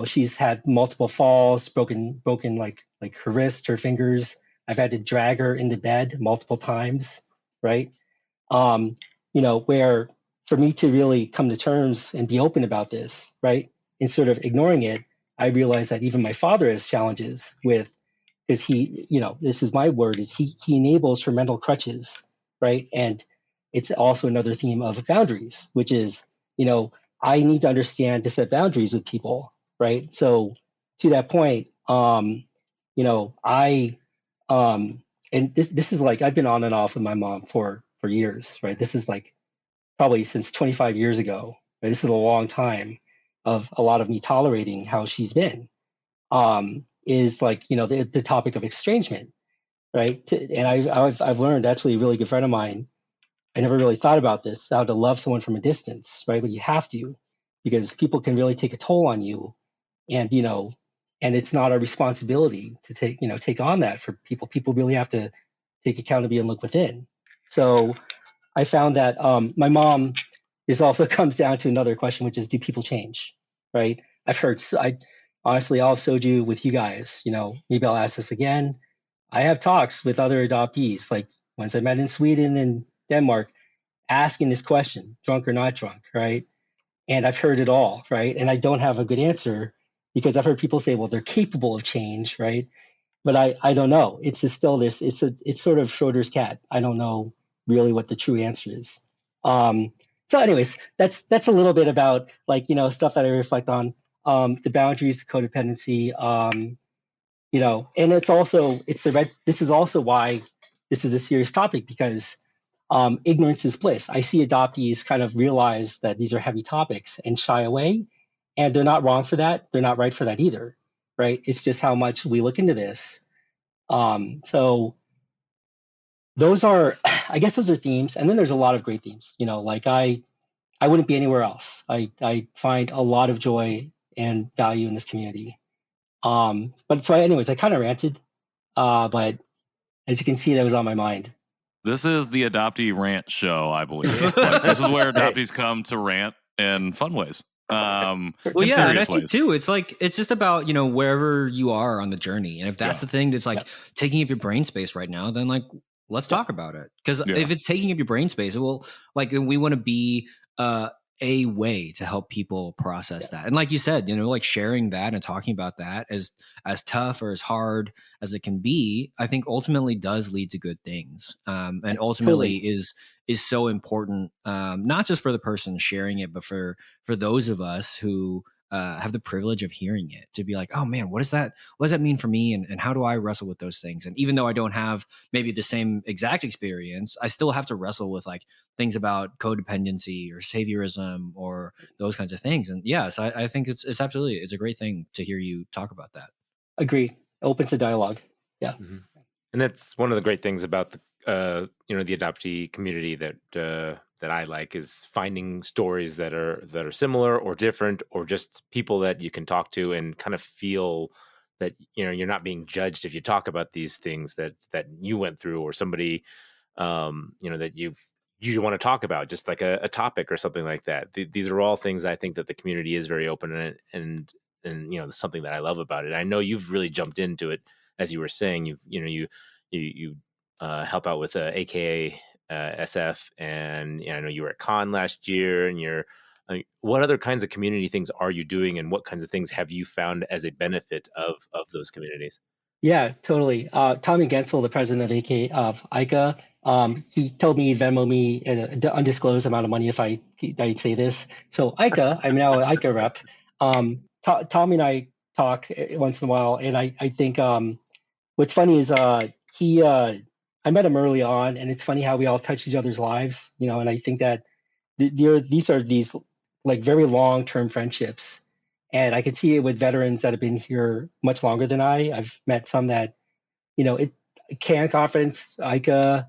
S5: She's had multiple falls, broken like her wrist, her fingers. I've had to drag her into bed multiple times, right? Where for me to really come to terms and be open about this, right? And sort of ignoring it, I realized that even my father has challenges with, because he, this is my word, is he enables her mental crutches, right? And it's also another theme of boundaries, which is, I need to understand to set boundaries with people, right? So to that point, and this is like, I've been on and off with my mom for years, right? This is like probably since 25 years ago. Right? This is a long time of a lot of me tolerating how she's been. Is like, the topic of estrangement, right? And I've learned, actually, a really good friend of mine, I never really thought about this, how to love someone from a distance, right? But you have to, because people can really take a toll on you, and and it's not our responsibility to take on that for people. People really have to take accountability and look within. So I found that my mom, this also comes down to another question, which is, do people change, right? Honestly, I'll have soju with you guys. Maybe I'll ask this again. I have talks with other adoptees, like ones I met in Sweden and Denmark, asking this question, drunk or not drunk, right? And I've heard it all, right? And I don't have a good answer, because I've heard people say, well, they're capable of change, right? But I don't know. It's just still this. It's sort of Schrodinger's cat. I don't know really what the true answer is. So, anyways, that's a little bit about stuff that I reflect on. The boundaries, codependency, and this is also why this is a serious topic, because ignorance is bliss. I see adoptees kind of realize that these are heavy topics and shy away, and they're not wrong for that. They're not right for that either, right? It's just how much we look into this. So I guess those are themes, and then there's a lot of great themes. Like I wouldn't be anywhere else. I find a lot of joy and value in this community. But so anyways, I kind of ranted, but as you can see, that was on my mind.
S3: This is the adoptee rant show, I believe. This is where adoptees come to rant in fun ways.
S2: Well, yeah, and I think too, it's just about, wherever you are on the journey. And if that's the thing that's taking up your brain space right now, then let's talk about it. Because if it's taking up your brain space, we want to be a way to help people process that. And like you said, sharing that and talking about that as tough or as hard as it can be, I think ultimately does lead to good things. And ultimately is so important, not just for the person sharing it, but for those of us who have the privilege of hearing it, to be like, oh man, what does that mean for me? And how do I wrestle with those things? And even though I don't have maybe the same exact experience, I still have to wrestle with things about codependency or saviorism or those kinds of things. And yes, I think it's absolutely, it's a great thing to hear you talk about that.
S5: Agree. Opens the dialogue. Yeah.
S1: Mm-hmm. And that's one of the great things about the adoptee community that I like, is finding stories that are similar or different, or just people that you can talk to and kind of feel that you're not being judged if you talk about these things that you went through, or somebody that you want to talk about, just like a topic or something like that. These are all things I think that the community is very open and something that I love about it. I know you've really jumped into it, as you were saying. You help out with AKA SF, and I know you were at Con last year. And what other kinds of community things are you doing, and what kinds of things have you found as a benefit of those communities?
S5: Yeah, totally. Tommy Gensel, the president of ICAA, he told me he'd Venmo me an undisclosed amount of money if I'd say this. So ICAA, I'm now an ICAA rep. Tommy and I talk once in a while, and I think what's funny is I met him early on, and it's funny how we all touch each other's lives, and I think that these are very long-term friendships. And I could see it with veterans that have been here much longer than I've met some that, CAN conference, ICAA,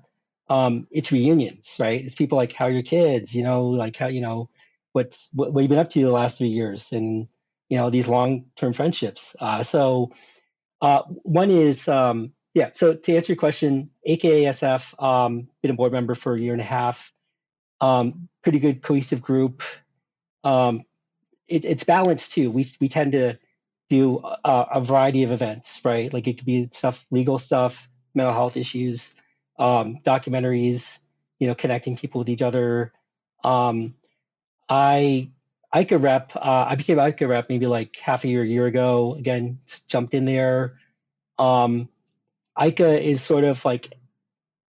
S5: it's reunions, right? It's people like, how are your kids? How, what you've been up to the last 3 years, and, these long-term friendships. So one is, so to answer your question, AKASF, been a board member for a year and a half, pretty good cohesive group. it's balanced too. We tend to do a variety of events, right? Like it could be stuff, legal stuff, mental health issues, documentaries, connecting people with each other. I became ICA rep maybe like half a year ago. Again, jumped in there. ICA is sort of like,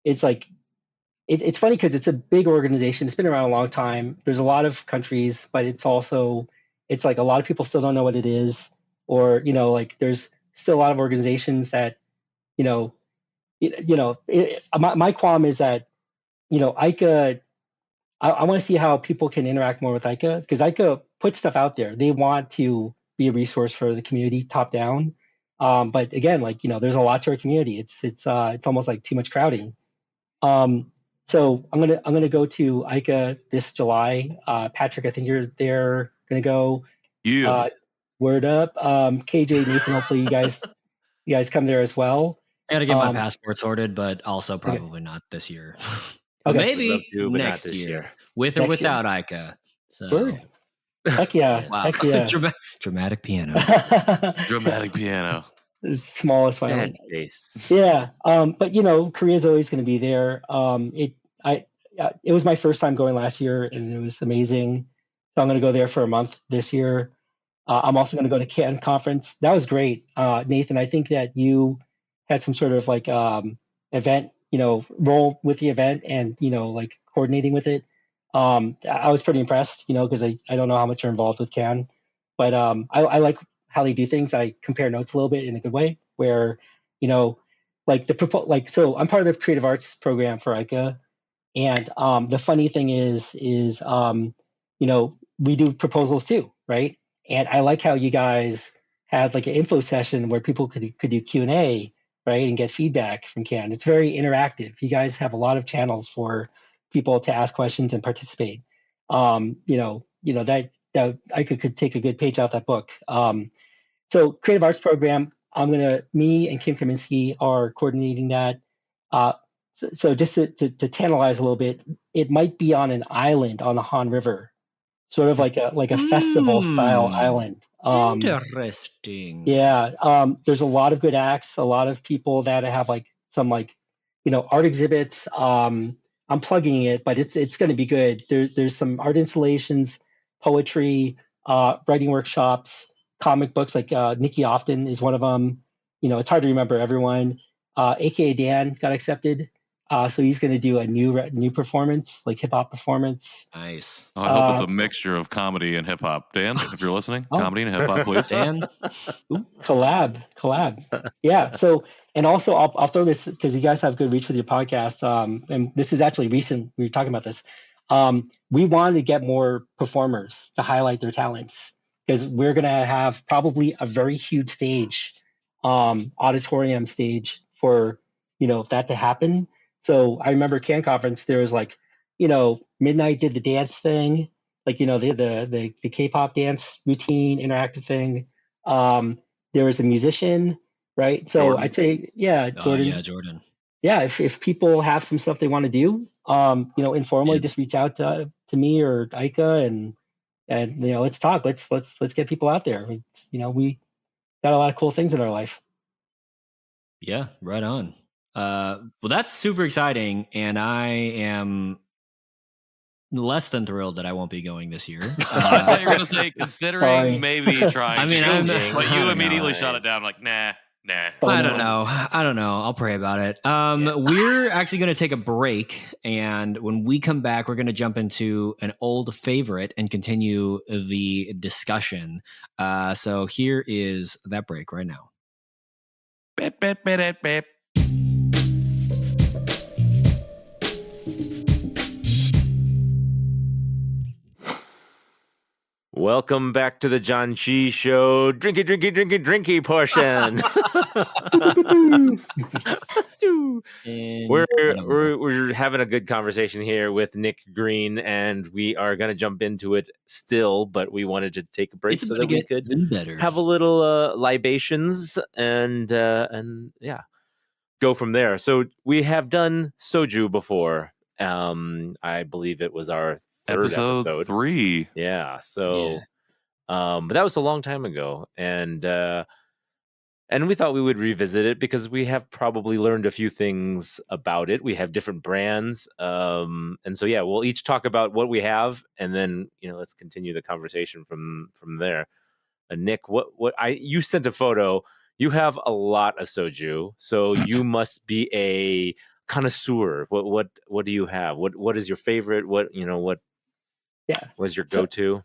S5: it's funny because it's a big organization. It's been around a long time. There's a lot of countries, but it's like a lot of people still don't know what it is, or like there's still a lot of organizations that my qualm is that ICA. I want to see how people can interact more with ICA, because ICA puts stuff out there. They want to be a resource for the community, top down. But again, there's a lot to our community. It's almost like too much crowding. So I'm gonna go to ICA this July. Patrick, I think you're there. Gonna go. Word up. KJ, Nathan, hopefully you guys come there as well.
S2: I gotta get my passport sorted, but also probably not this year. Maybe next year, with or without ICA. So.
S5: Word. Heck yeah.
S2: Wow.
S5: Heck yeah.
S2: Dramatic piano.
S3: Dramatic piano.
S5: Smallest violin.
S1: Face.
S5: Yeah. But Korea's always going to be there. It was my first time going last year, and it was amazing. So I'm going to go there for a month this year. I'm also going to go to CAN conference. That was great. Nathan, I think that you had some sort of event, role with the event and, coordinating with it. I was pretty impressed, because I don't know how much you're involved with CAN, but I like how they do things. I compare notes a little bit in a good way, where, so I'm part of the creative arts program for ICA. And the funny thing is, we do proposals too, right? And I like how you guys had an info session where people could do Q&A, right, and get feedback from CAN. It's very interactive. You guys have a lot of channels for people to ask questions and participate. That I could take a good page out that book. So creative arts program, me and Kim Kaminsky are coordinating that. So just to tantalize a little bit, it might be on an island on the Han River, sort of like a festival style island.
S2: Interesting.
S5: Yeah. There's a lot of good acts, a lot of people that have some art exhibits. I'm plugging it, but it's going to be good. There's some art installations, poetry, writing workshops, comic books. Nikki Often is one of them. It's hard to remember everyone. AKA Dan got accepted. So he's going to do a new performance, hip hop performance.
S2: Nice.
S3: Oh, I hope it's a mixture of comedy and hip hop. Dan, if you're listening, comedy and hip hop, please.
S2: Dan,
S5: collab. Yeah. So, and also I'll throw this because you guys have good reach with your podcast. And this is actually recent. We were talking about this. We wanted to get more performers to highlight their talents, because we're going to have probably a very huge stage, auditorium stage for, that to happen. So I remember CAN conference, there was Midnight did the dance thing, the K-pop dance routine, interactive thing. There was a musician, right? So Jordan. I'd say, yeah, Jordan.
S2: Jordan.
S5: Yeah, if people have some stuff they want to do, informally, just reach out to me or ICA and let's talk. Let's get people out there. We got a lot of cool things in our life.
S2: Yeah, right on. Well, that's super exciting, and I am less than thrilled that I won't be going this year.
S3: I thought you were going to say considering maybe trying. But you immediately shot it down nah.
S2: I don't know. I'll pray about it. We're actually going to take a break, and when we come back, we're going to jump into an old favorite and continue the discussion. So here is that break right now.
S3: Beep, beep, beep, beep.
S1: Welcome back to the Janchi Show. Drinky portion. We're having a good conversation here with Nick Greene, and we are going to jump into it still, but we wanted to take a break so that we could have a little libations and go from there. So we have done soju before. I believe it was our third episode.
S3: 3.
S1: Yeah. So But that was a long time ago, and we thought we would revisit it because we have probably learned a few things about it. We have different brands, and so yeah, we'll each talk about what we have, and then let's continue the conversation from there. Nick, you sent a photo. You have a lot of soju, so you must be a connoisseur. What do you have? What is your favorite? What was your go-to?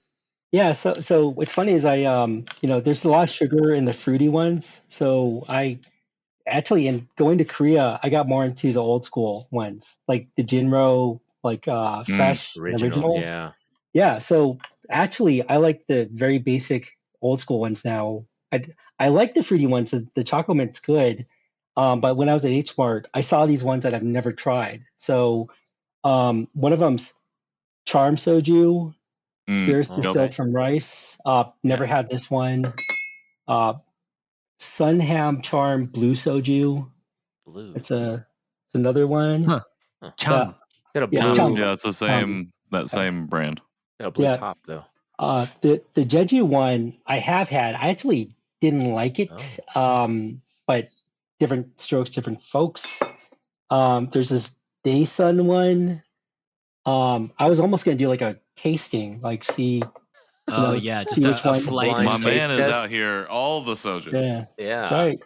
S5: So what's funny is I there's a lot of sugar in the fruity ones. So I actually, in going to Korea, I got more into the old school ones, like the Jinro, like fresh original. Yeah. So actually, I like the very basic old school ones now. I like the fruity ones. The chocolate mint's good. But when I was at H Mart, I saw these ones that I've never tried. So one of them's Charm Soju, spirits distilled from rice. Never had this one. Sunham Charm Blue Soju.
S1: Blue.
S5: It's another one.
S2: Huh. Chum.
S3: Yeah, it's the same same brand.
S1: Got a blue top though.
S5: The Jeju one I have had. I actually didn't like it. But different strokes, different folks. There's this Daesun one. I was almost gonna do like a tasting, like see.
S2: Just a flight.
S3: My man is out here all the soju.
S5: Yeah. Sorry.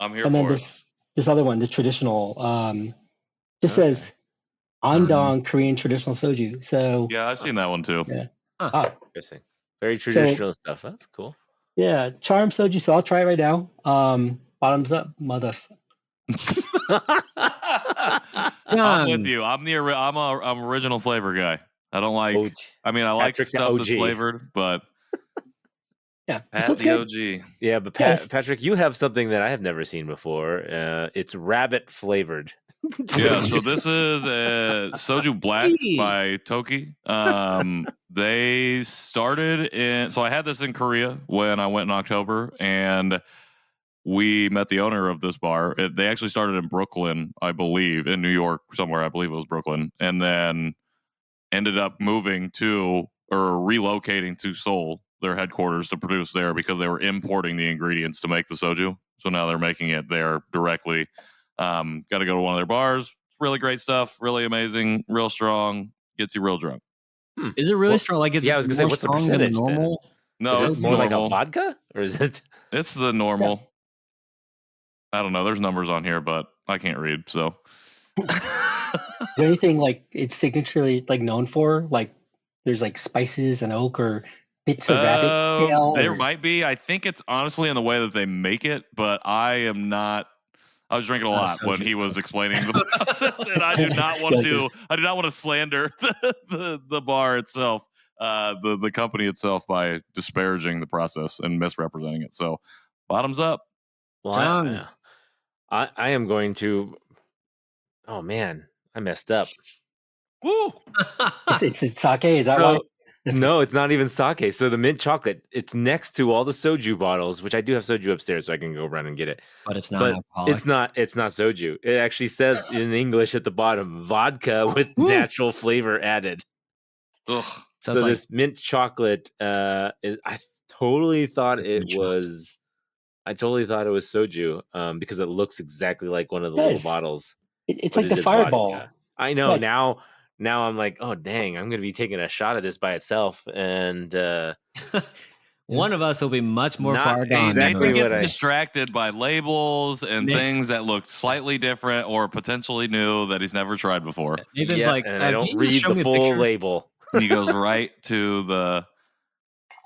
S3: I'm here
S5: and
S3: for
S5: then
S3: it.
S5: this other one, the traditional, just says Andong Korean traditional soju. So
S3: yeah, I've seen that one too.
S5: Yeah.
S1: Interesting. Very traditional stuff. That's cool.
S5: Yeah, Charm Soju. So I'll try it right now. Bottoms up,
S3: I'm with you. I'm original flavor guy. I don't like. OG. I mean, I like stuff that's flavored, but
S5: Pat
S3: the OG.
S1: Yeah, but Patrick, you have something that I have never seen before. It's rabbit flavored.
S3: Yeah, so this is Soju Black by Toki. They started in. So I had this in Korea when I went in October, and we met the owner of this bar. They actually started in Brooklyn, I believe, in New York somewhere. I believe it was Brooklyn, and then ended up moving to or relocating to Seoul, their headquarters, to produce there because they were importing the ingredients to make the soju. So now they're making it there directly. Got to go to one of their bars. Really great stuff. Really amazing. Real strong. Gets you real drunk.
S2: Is it really strong? Like,
S1: I was gonna say, what's the percentage?
S2: Normal?
S3: No,
S1: is it
S3: it's
S1: more
S3: normal.
S1: like a vodka, or is it?
S3: It's the normal. Yeah. I don't know. There's numbers on here, but I can't read. So,
S5: is there anything like it's signaturely like known for? Like, there's like spices and oak or bits of rabbit tail.
S3: There might be. I think it's honestly in the way that they make it, but I am not. I was drinking a lot when he was explaining the process, and I do not want to. I do not want to slander the bar itself, the company itself, by disparaging the process and misrepresenting it. So, bottoms up.
S1: Well, I am going to. Oh man, I messed up.
S3: Woo!
S5: It's sake. Is that why?
S1: No, it's not even sake. So the mint chocolate, it's next to all the soju bottles, which I do have soju upstairs, so I can go around and get it.
S2: But it's not alcoholic.
S1: It's not soju. It actually says in English at the bottom, vodka with natural flavor added.
S3: Ugh.
S1: So this mint chocolate, I totally thought it was. I totally thought it was soju, because it looks exactly like one of the little bottles.
S5: It's like the Fireball.
S1: Vodka. I know Now I'm like, oh dang, I'm gonna be taking a shot of this by itself, and
S2: one of us will be much more far gone.
S3: Exactly. Nathan gets distracted by labels and things that look slightly different or potentially new that he's never tried before.
S2: Nathan's like,
S1: and I don't read the full label.
S3: He goes right to the.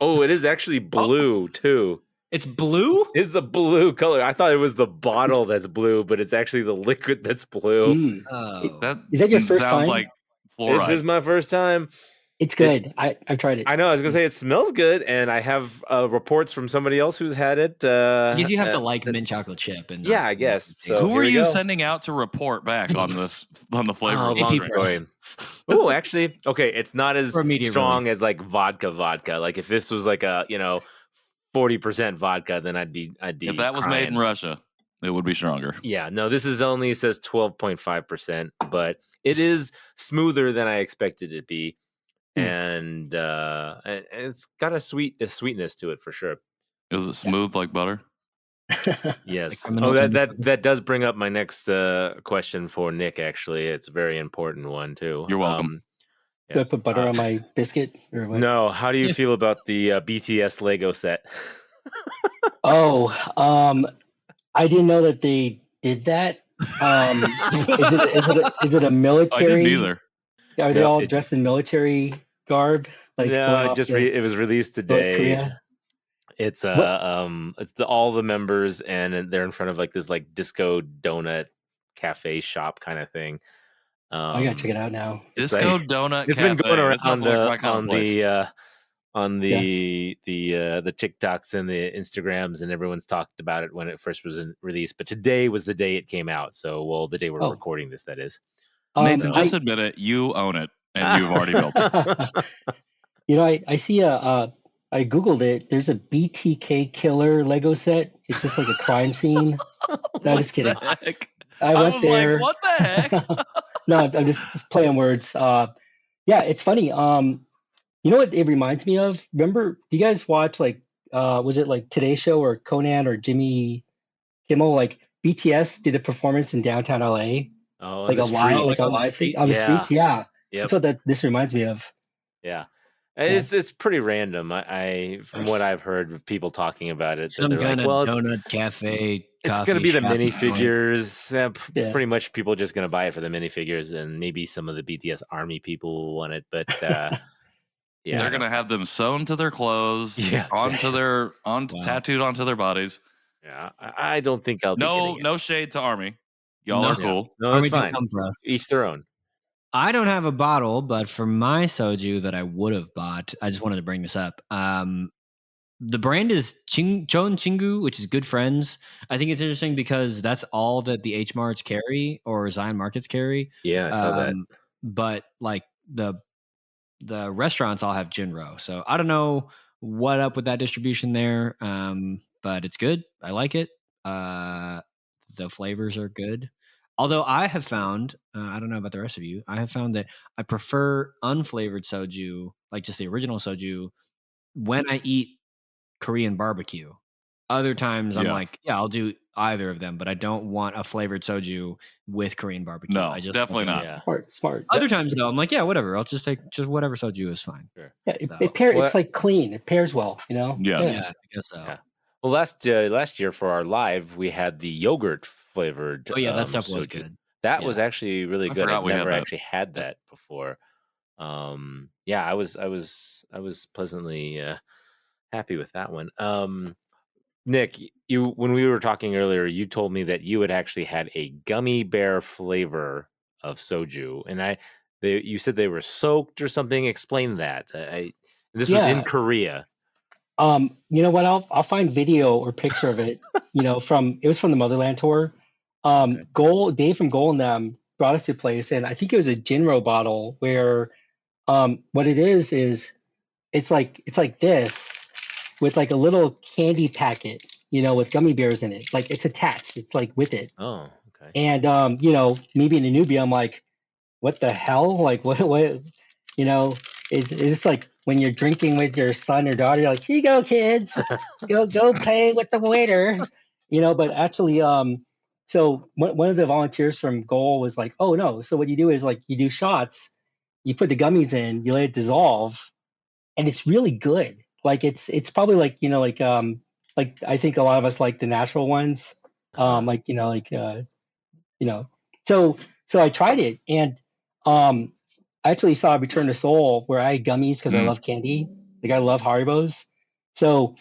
S1: Oh, it is actually blue too.
S2: It's blue?
S1: It's the blue color. I thought it was the bottle that's blue, but it's actually the liquid that's blue.
S5: Is that your first time?
S3: Like fluoride.
S1: This is my first time.
S5: It's good. I've tried it.
S1: I know. I was gonna say it smells good, and I have reports from somebody else who's had it.
S2: I guess you have to like mint chocolate chip, and
S1: I guess. So
S3: who are you sending out to report back on this on the flavor?
S1: Long story. Oh, actually, okay. It's not as strong as like vodka. Like if this was like a 40% vodka, then I'd be.
S3: If that was made in Russia, it would be stronger.
S1: Yeah, no, this is only says 12.5%, but it is smoother than I expected it to be. and it's got a sweetness to it for sure.
S3: Is it smooth like butter?
S1: Yes.
S2: Like
S1: that does bring up my next question for Nick. Actually, it's a very important one too.
S3: You're welcome.
S5: Do I put butter on my biscuit or what?
S1: No. How do you feel about the BTS Lego set?
S5: I didn't know that they did that. Is it a military?
S3: I didn't either.
S5: Are they all dressed in military garb?
S1: Like no, it was released today.
S5: Korea?
S1: It's all the members, and they're in front of like this like disco donut cafe shop kind of thing.
S5: I gotta check it out now.
S3: Disco donut.
S1: It's
S3: cafe.
S1: been going around on the TikToks and the Instagrams, and everyone's talked about it when it first was released. But today was the day it came out. So, the day we're recording this, that is.
S3: Nathan, just admit it. You own it, and you've already built it.
S5: I see I Googled it. There's a BTK killer Lego set. It's just like a crime scene. No, just kidding. I went there.
S3: Like, what the heck?
S5: No, I'm just playing words. It's funny. You know what it reminds me of? Remember, do you guys watch like was it like Today Show or Conan or Jimmy Kimmel? Like BTS did a performance in downtown LA.
S1: Oh,
S5: like a live thing on the streets. Yeah. That's what this reminds me of.
S1: Yeah. It's pretty random. I from what I've heard of people talking about it,
S2: some kind of donut cafe.
S1: It's going to be the minifigures. Pretty much, people are just going to buy it for the minifigures, and maybe some of the BTS Army people want it. But
S3: they're going to have them sewn to their clothes, tattooed onto their bodies.
S1: Yeah, I don't think I'll.
S3: No shade to Army. Y'all are cool.
S1: No, that's fine. Each their own.
S2: I don't have a bottle, but for my soju that I would have bought, I just wanted to bring this up. The brand is Chon Chingu, which is Good Friends. I think it's interesting because that's all that the H Marts carry or Zion Markets carry.
S1: Yeah, I saw that.
S2: But like the restaurants all have Jinro, so I don't know what up with that distribution there. But it's good. I like it. The flavors are good. Although I have found, I don't know about the rest of you, I have found that I prefer unflavored soju, like just the original soju, when I eat Korean barbecue. Other times I'm like, I'll do either of them, but I don't want a flavored soju with Korean barbecue.
S3: No, definitely not.
S1: Yeah.
S5: Smart.
S2: Other times though, I'm like, whatever. I'll just take whatever soju is fine.
S1: Sure.
S5: Yeah, it's like clean. It pairs well, you know?
S3: Yeah,
S2: I guess so.
S1: Yeah. Well, last year for our live, we had the yogurt flavored.
S2: Oh yeah, that stuff was
S1: soju.
S2: good.
S1: That was actually really good. I've never actually had that before. I was pleasantly happy with that one. Nick, when we were talking earlier, you told me that you had actually had a gummy bear flavor of soju, and you said they were soaked or something. Explain that. This was in Korea.
S5: You know what? I'll find video or picture of it. It was from the Motherland tour. Dave from Goal and them brought us to a place, and I think it was a Jinro bottle where, what it is it's like this with like a little candy packet, with gummy bears in it. Like it's attached. It's like with it.
S1: Oh, okay.
S5: And me being a newbie, I'm like, what the hell? Like what? Is this like when you're drinking with your son or daughter? You're like, here you go, kids, go play with the waiter, But actually, so one of the volunteers from Goal was like, oh no. So what you do is like you do shots, you put the gummies in, you let it dissolve, and it's really good. Like it's probably like like I think a lot of us like the natural ones, So I tried it, and I actually saw Return to Seoul where I had gummies because I love candy. Like I love Haribos. So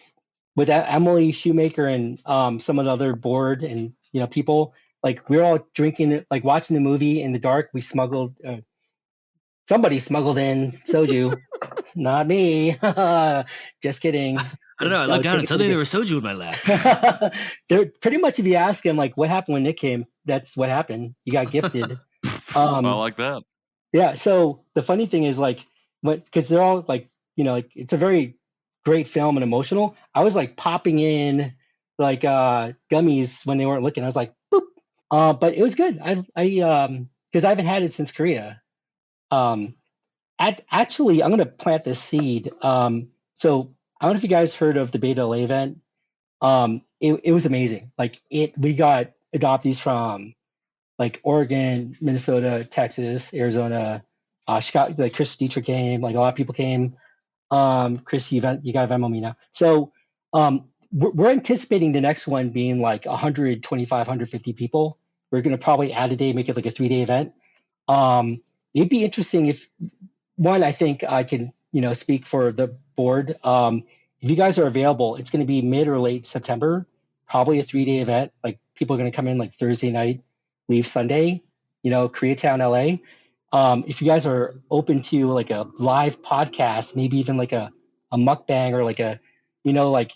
S5: with that, Emily Shoemaker and some of the other board and people, like we were all drinking it, like watching the movie in the dark. We smuggled. Somebody smuggled in soju, not me. Just kidding.
S2: I don't know. I looked down and suddenly there was soju in my lap.
S5: They're pretty much, if you ask him, like what happened when Nick came, that's what happened. You got gifted.
S3: I like that.
S5: Yeah. So the funny thing is like, because they're all like, like it's a very great film and emotional. I was like popping in like gummies when they weren't looking. I was like, boop. But it was good. I because I haven't had it since Korea. Actually, I'm going to plant this seed. So I don't know if you guys heard of the Beta LA event. It was amazing. Like we got adoptees from like Oregon, Minnesota, Texas, Arizona, Chicago. Like Chris Dietrich came. Like a lot of people came. Chris, you got to Venmo me now. So we're anticipating the next one being like 125, 150 people. We're going to probably add a day, make it like a 3-day event. It'd be interesting if one, I think I can, speak for the board. If you guys are available, it's going to be mid or late September, probably a 3-day event. Like people are going to come in like Thursday night, leave Sunday, Koreatown, LA. If you guys are open to like a live podcast, maybe even like a mukbang or like a, like,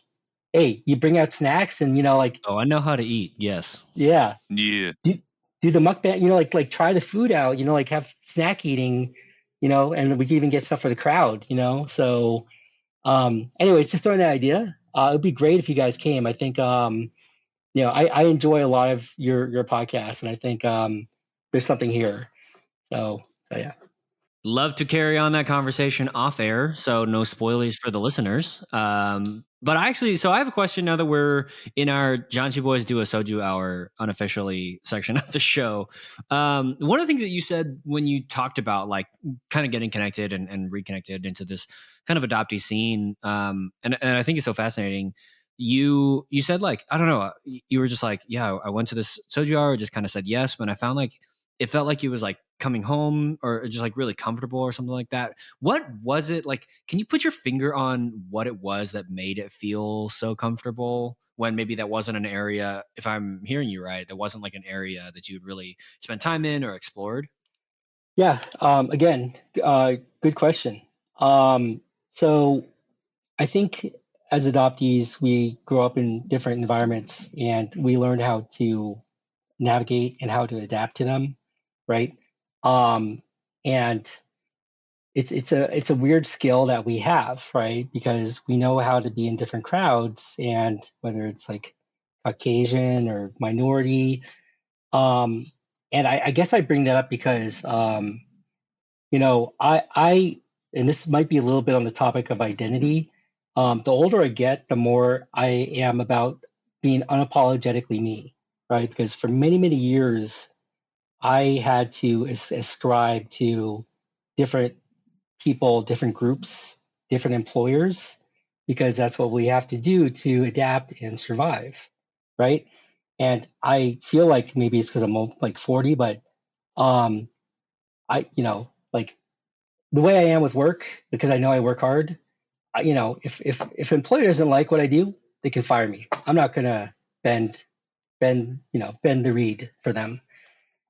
S5: hey, you bring out snacks and, like.
S2: Oh, I know how to eat. Yes.
S5: Yeah.
S3: Yeah.
S5: Do the mukbang, like try the food out, like have snack eating, and we can even get stuff for the crowd, So, anyways, just throwing that idea. It'd be great if you guys came. I think, I enjoy a lot of your podcast, and I think there's something here. So yeah.
S2: Love to carry on that conversation off air, so no spoilers for the listeners. But I have a question now that we're in our Janchi Boys Do a Soju Hour unofficially section of the show. One of the things that you said when you talked about like kind of getting connected and reconnected into this kind of adoptee scene, and I think it's so fascinating. You said like, I don't know, you were just like, yeah, I went to this Soju Hour, just kind of said yes, but I found like it felt like it was like coming home or just like really comfortable or something like that. What was it like? Can you put your finger on what it was that made it feel so comfortable when maybe that wasn't an area, if I'm hearing you right, that wasn't like an area that you'd really spent time in or explored?
S5: Yeah. Again, good question. So I think as adoptees, we grow up in different environments and we learn how to navigate and how to adapt to them. Right. And it's a weird skill that we have, right? Because we know how to be in different crowds, and whether it's like Caucasian or minority. And I guess I bring that up because I and this might be a little bit on the topic of identity. The older I get, the more I am about being unapologetically me, right? Because for many, many years, I had to ascribe to different people, different groups, different employers, because that's what we have to do to adapt and survive, right? And I feel like maybe it's because I'm like 40, but like the way I am with work, because I know I work hard, if employer doesn't like what I do, they can fire me. I'm not gonna bend the reed for them.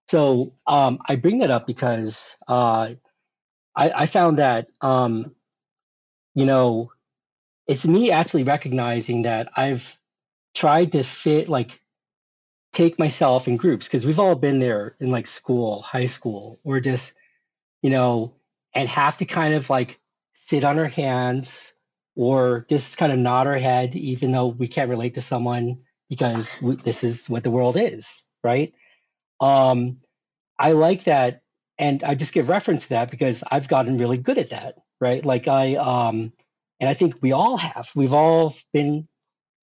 S5: So I bring that up because I found that it's me actually recognizing that I've tried to take myself in groups, because we've all been there in like school, high school, or just and have to kind of like sit on our hands or just kind of nod our head even though we can't relate to someone, because this is what the world is, right? I like that, and I just give reference to that because I've gotten really good at that, right? Like and I think we all have. We've all been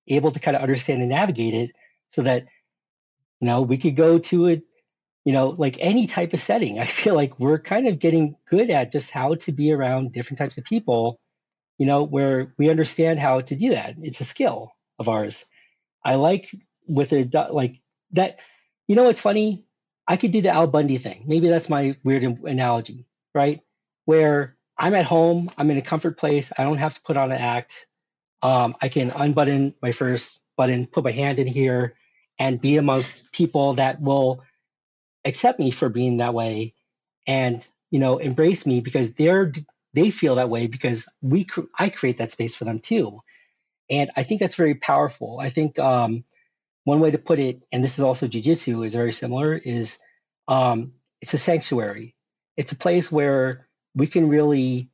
S5: able to kind of understand and navigate it so that we could go to it, like any type of setting. I feel like we're kind of getting good at just how to be around different types of people, where we understand how to do that. It's a skill of ours. I like with like that. It's funny. I could do the Al Bundy thing. Maybe that's my weird analogy, right? Where I'm at home, I'm in a comfort place. I don't have to put on an act. I can unbutton my first button, put my hand in here, and be amongst people that will accept me for being that way, and embrace me because they feel that way because I create that space for them too. And I think that's very powerful. I think one way to put it, and this is also jiu-jitsu, is very similar, is it's a sanctuary. It's a place where we can really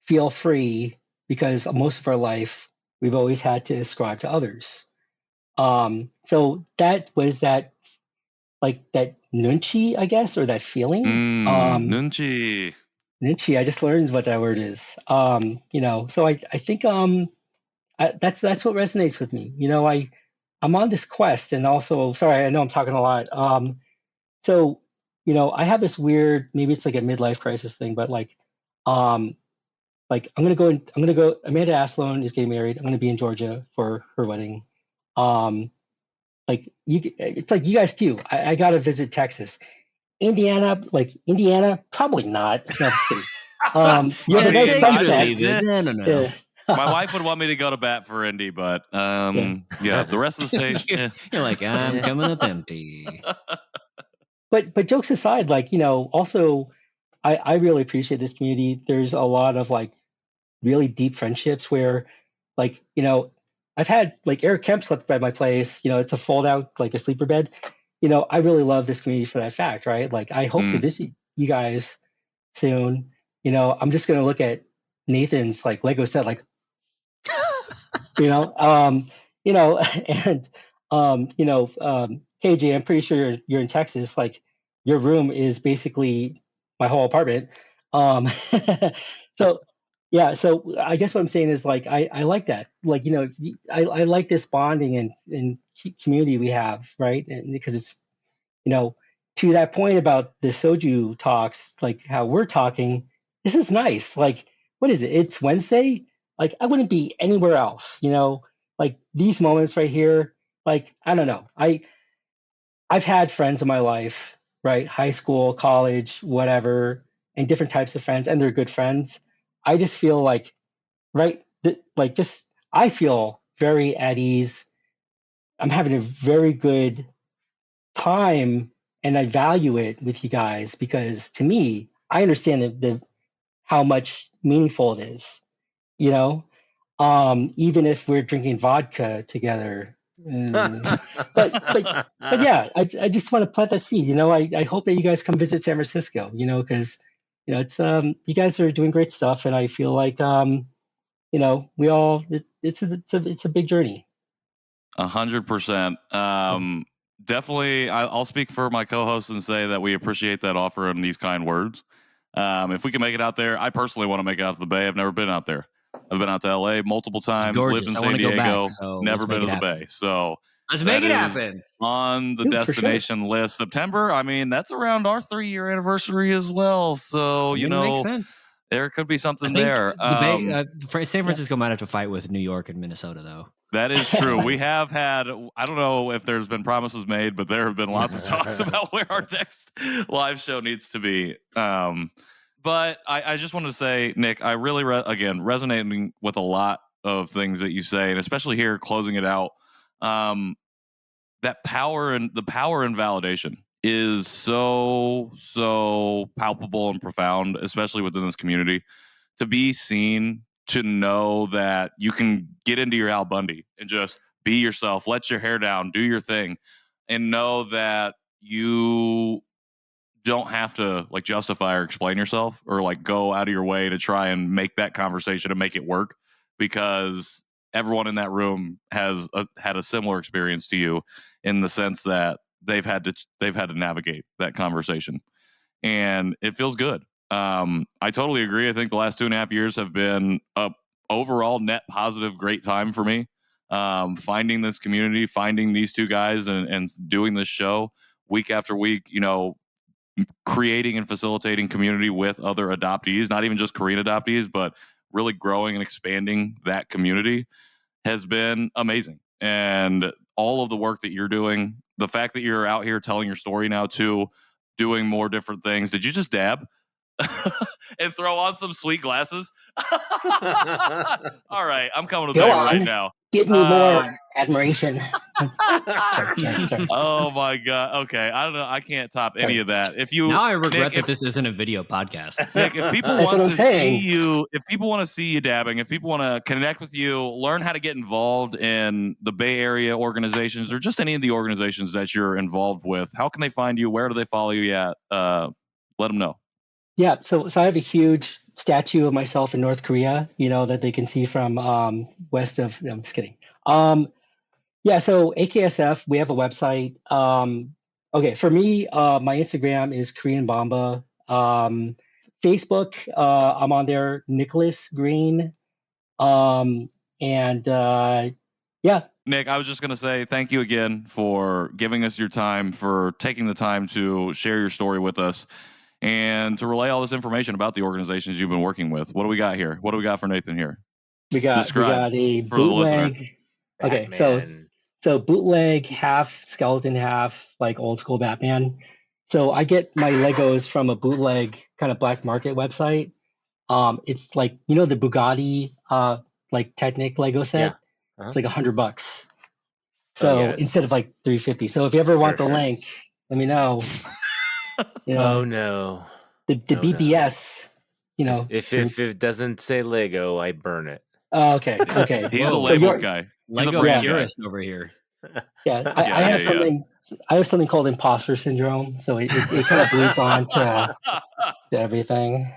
S5: feel free because most of our life we've always had to ascribe to others. So that was that, like that nunchi, I guess, or that feeling.
S3: Nunchi.
S5: Nichi, I just learned what that word is. So I think that's what resonates with me. I'm on this quest, and also, sorry, I know I'm talking a lot. So I have this weird, maybe it's like a midlife crisis thing, but I'm gonna go. Amanda Asloan is getting married. I'm gonna be in Georgia for her wedding. It's like you guys too. I gotta visit Texas. Indiana, probably not. No, I'm just kidding. You have a nice sunset.
S2: No.
S3: My wife would want me to go to bat for Indy, but the rest of the state.
S2: You're like, I'm coming up empty.
S5: But jokes aside, also I really appreciate this community. There's a lot of really deep friendships where I've had Eric Kemp slept by my place. It's a fold out, a sleeper bed. I really love this community for that fact, right? I hope to visit you guys soon. I'm just gonna look at Nathan's Lego set, KJ, I'm pretty sure you're in Texas. Your room is basically my whole apartment. So I guess what I'm saying is I like that. I like this bonding and community we have, right? And because it's to that point about the Soju Talks, how we're talking, this is nice. What is it? It's Wednesday. I wouldn't be anywhere else. These moments right here. I don't know. I've had friends in my life, right? High school, college, whatever, and different types of friends, and they're good friends. I just feel I feel very at ease. I'm having a very good time, and I value it with you guys because to me, I understand how much meaningful it is. Even if we're drinking vodka together. But yeah, I just want to plant that seed. I hope that you guys come visit San Francisco. Because it's you guys are doing great stuff, and I feel we all it's a big journey.
S3: 100%. Definitely, I'll speak for my co-hosts and say that we appreciate that offer and these kind words. If we can make it out there, I personally want to make it out to the Bay. I've never been out there. I've been out to LA multiple times, lived in San Diego, never been to the Bay. So
S2: let's make it happen.
S3: On the destination list. September, that's around our 3-year anniversary as well. So,
S2: makes sense.
S3: There could be something there.
S2: San Francisco might have to fight with New York and Minnesota, though.
S3: That is true. We have had, I don't know if there's been promises made, but there have been lots of talks about where our next live show needs to be. But I just wanted to say, Nick, I really, resonating with a lot of things that you say, and especially here, closing it out, that power and validation is so palpable and profound, especially within this community. To be seen, to know that you can get into your Al Bundy and just be yourself, let your hair down, do your thing, and know that you don't have to justify or explain yourself or go out of your way to try and make that conversation and make it work, because everyone in that room has had a similar experience to you in the sense that they've had to navigate that conversation, and it feels good. I totally agree. I think the last 2.5 years have been a overall net positive, great time for me. Finding this community, finding these two guys, and doing this show week after week, creating and facilitating community with other adoptees, not even just Korean adoptees, but really growing and expanding that community has been amazing. And all of the work that you're doing, the fact that you're out here telling your story now too, doing more different things. Did you just dab? And throw on some sweet glasses? All right, I'm coming to bed right now.
S5: Give me more admiration.
S3: Oh my god. Okay, I don't know. I can't top any of that.
S2: Now I regret that this isn't a video podcast.
S3: Nick, if people want to see you, if people want to see you dabbing, if people want to connect with you, learn how to get involved in the Bay Area organizations or just any of the organizations that you're involved with, how can they find you? Where do they follow you at? Let them know.
S5: Yeah, so I have a huge statue of myself in North Korea, that they can see from west of. No, I'm just kidding. Yeah, so AKSF, we have a website. Okay, for me, my Instagram is Korean Bamba. Facebook, I'm on there, Nicholas Greene. Yeah.
S3: Nick, I was just going to say thank you again for giving us your time, for taking the time to share your story with us, and to relay all this information about the organizations you've been working with. What do we got here? What do we got for Nathan here?
S5: We got a bootleg. Okay, so bootleg, half skeleton, half like old school Batman. So I get my Legos from a bootleg kind of black market website. It's like, you know, the Bugatti like Technic Lego set. Yeah. It's like $100. So instead of like $350. So if you ever want the link, let me know. You know,
S1: oh no.
S5: The BBS, you know.
S1: If it doesn't say Lego, I burn it.
S5: Oh, okay.
S3: He's a labels guy.
S2: Lego purist over here.
S5: Yeah, I have something. I have something called imposter syndrome, so it kind of bleeds on to everything.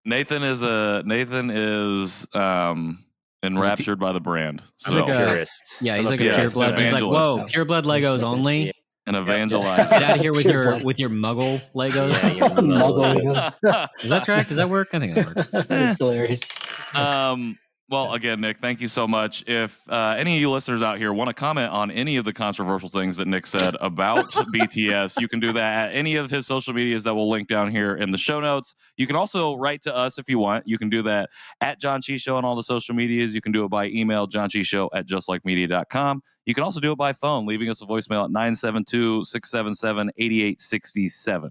S3: Nathan is enraptured by the brand.
S2: He's like a purist. Yeah, he's like a pureblood. He's like, whoa, pureblood Legos only.
S3: An evangelizer.
S2: Get out of here with your Muggle Legos.
S5: Yeah, your Muggle Legos.
S2: Does that track? Does that work? I think that works.
S5: It's hilarious.
S3: Well, again, Nick, thank you so much. If any of you listeners out here want to comment on any of the controversial things that Nick said about BTS, you can do that at any of his social medias that we'll link down here in the show notes. You can also write to us if you want. You can do that at Janchi Show on all the social medias. You can do it by email, janchishow@justlikemedia.com. You can also do it by phone, leaving us a voicemail at 972-677-8867.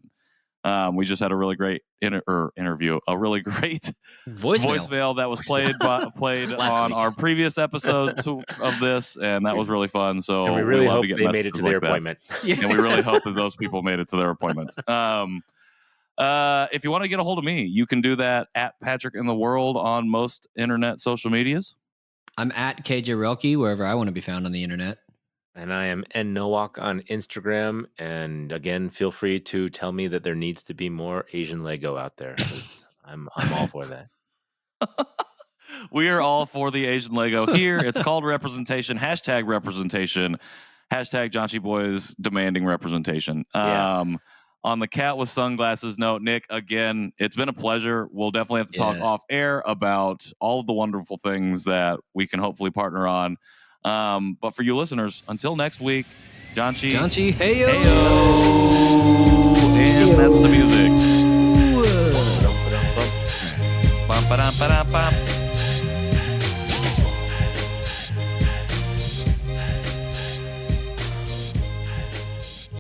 S3: We just had a really great interview, a really great voicemail that was played on our previous episode of this, and that was really fun. So
S1: and we really hope they made it to their appointment.
S3: Yeah. And we really hope that those people made it to their appointment. If you want to get a hold of me, you can do that at Patrick in the World on most internet social medias.
S2: I'm at KJ Relke, wherever I want to be found on the internet.
S1: And I am N Nowak on Instagram. And again, feel free to tell me that there needs to be more Asian Lego out there. I'm all for that.
S3: We are all for the Asian Lego here. It's called representation. #representation. #Janchi Boys demanding representation. On the cat with sunglasses note, Nick, again, it's been a pleasure. We'll definitely have to talk off air about all of the wonderful things that we can hopefully partner on. But for you listeners, until next week, Janchi,
S2: heyo.
S3: And that's the music. Bum, ba-dum, ba-dum, bum.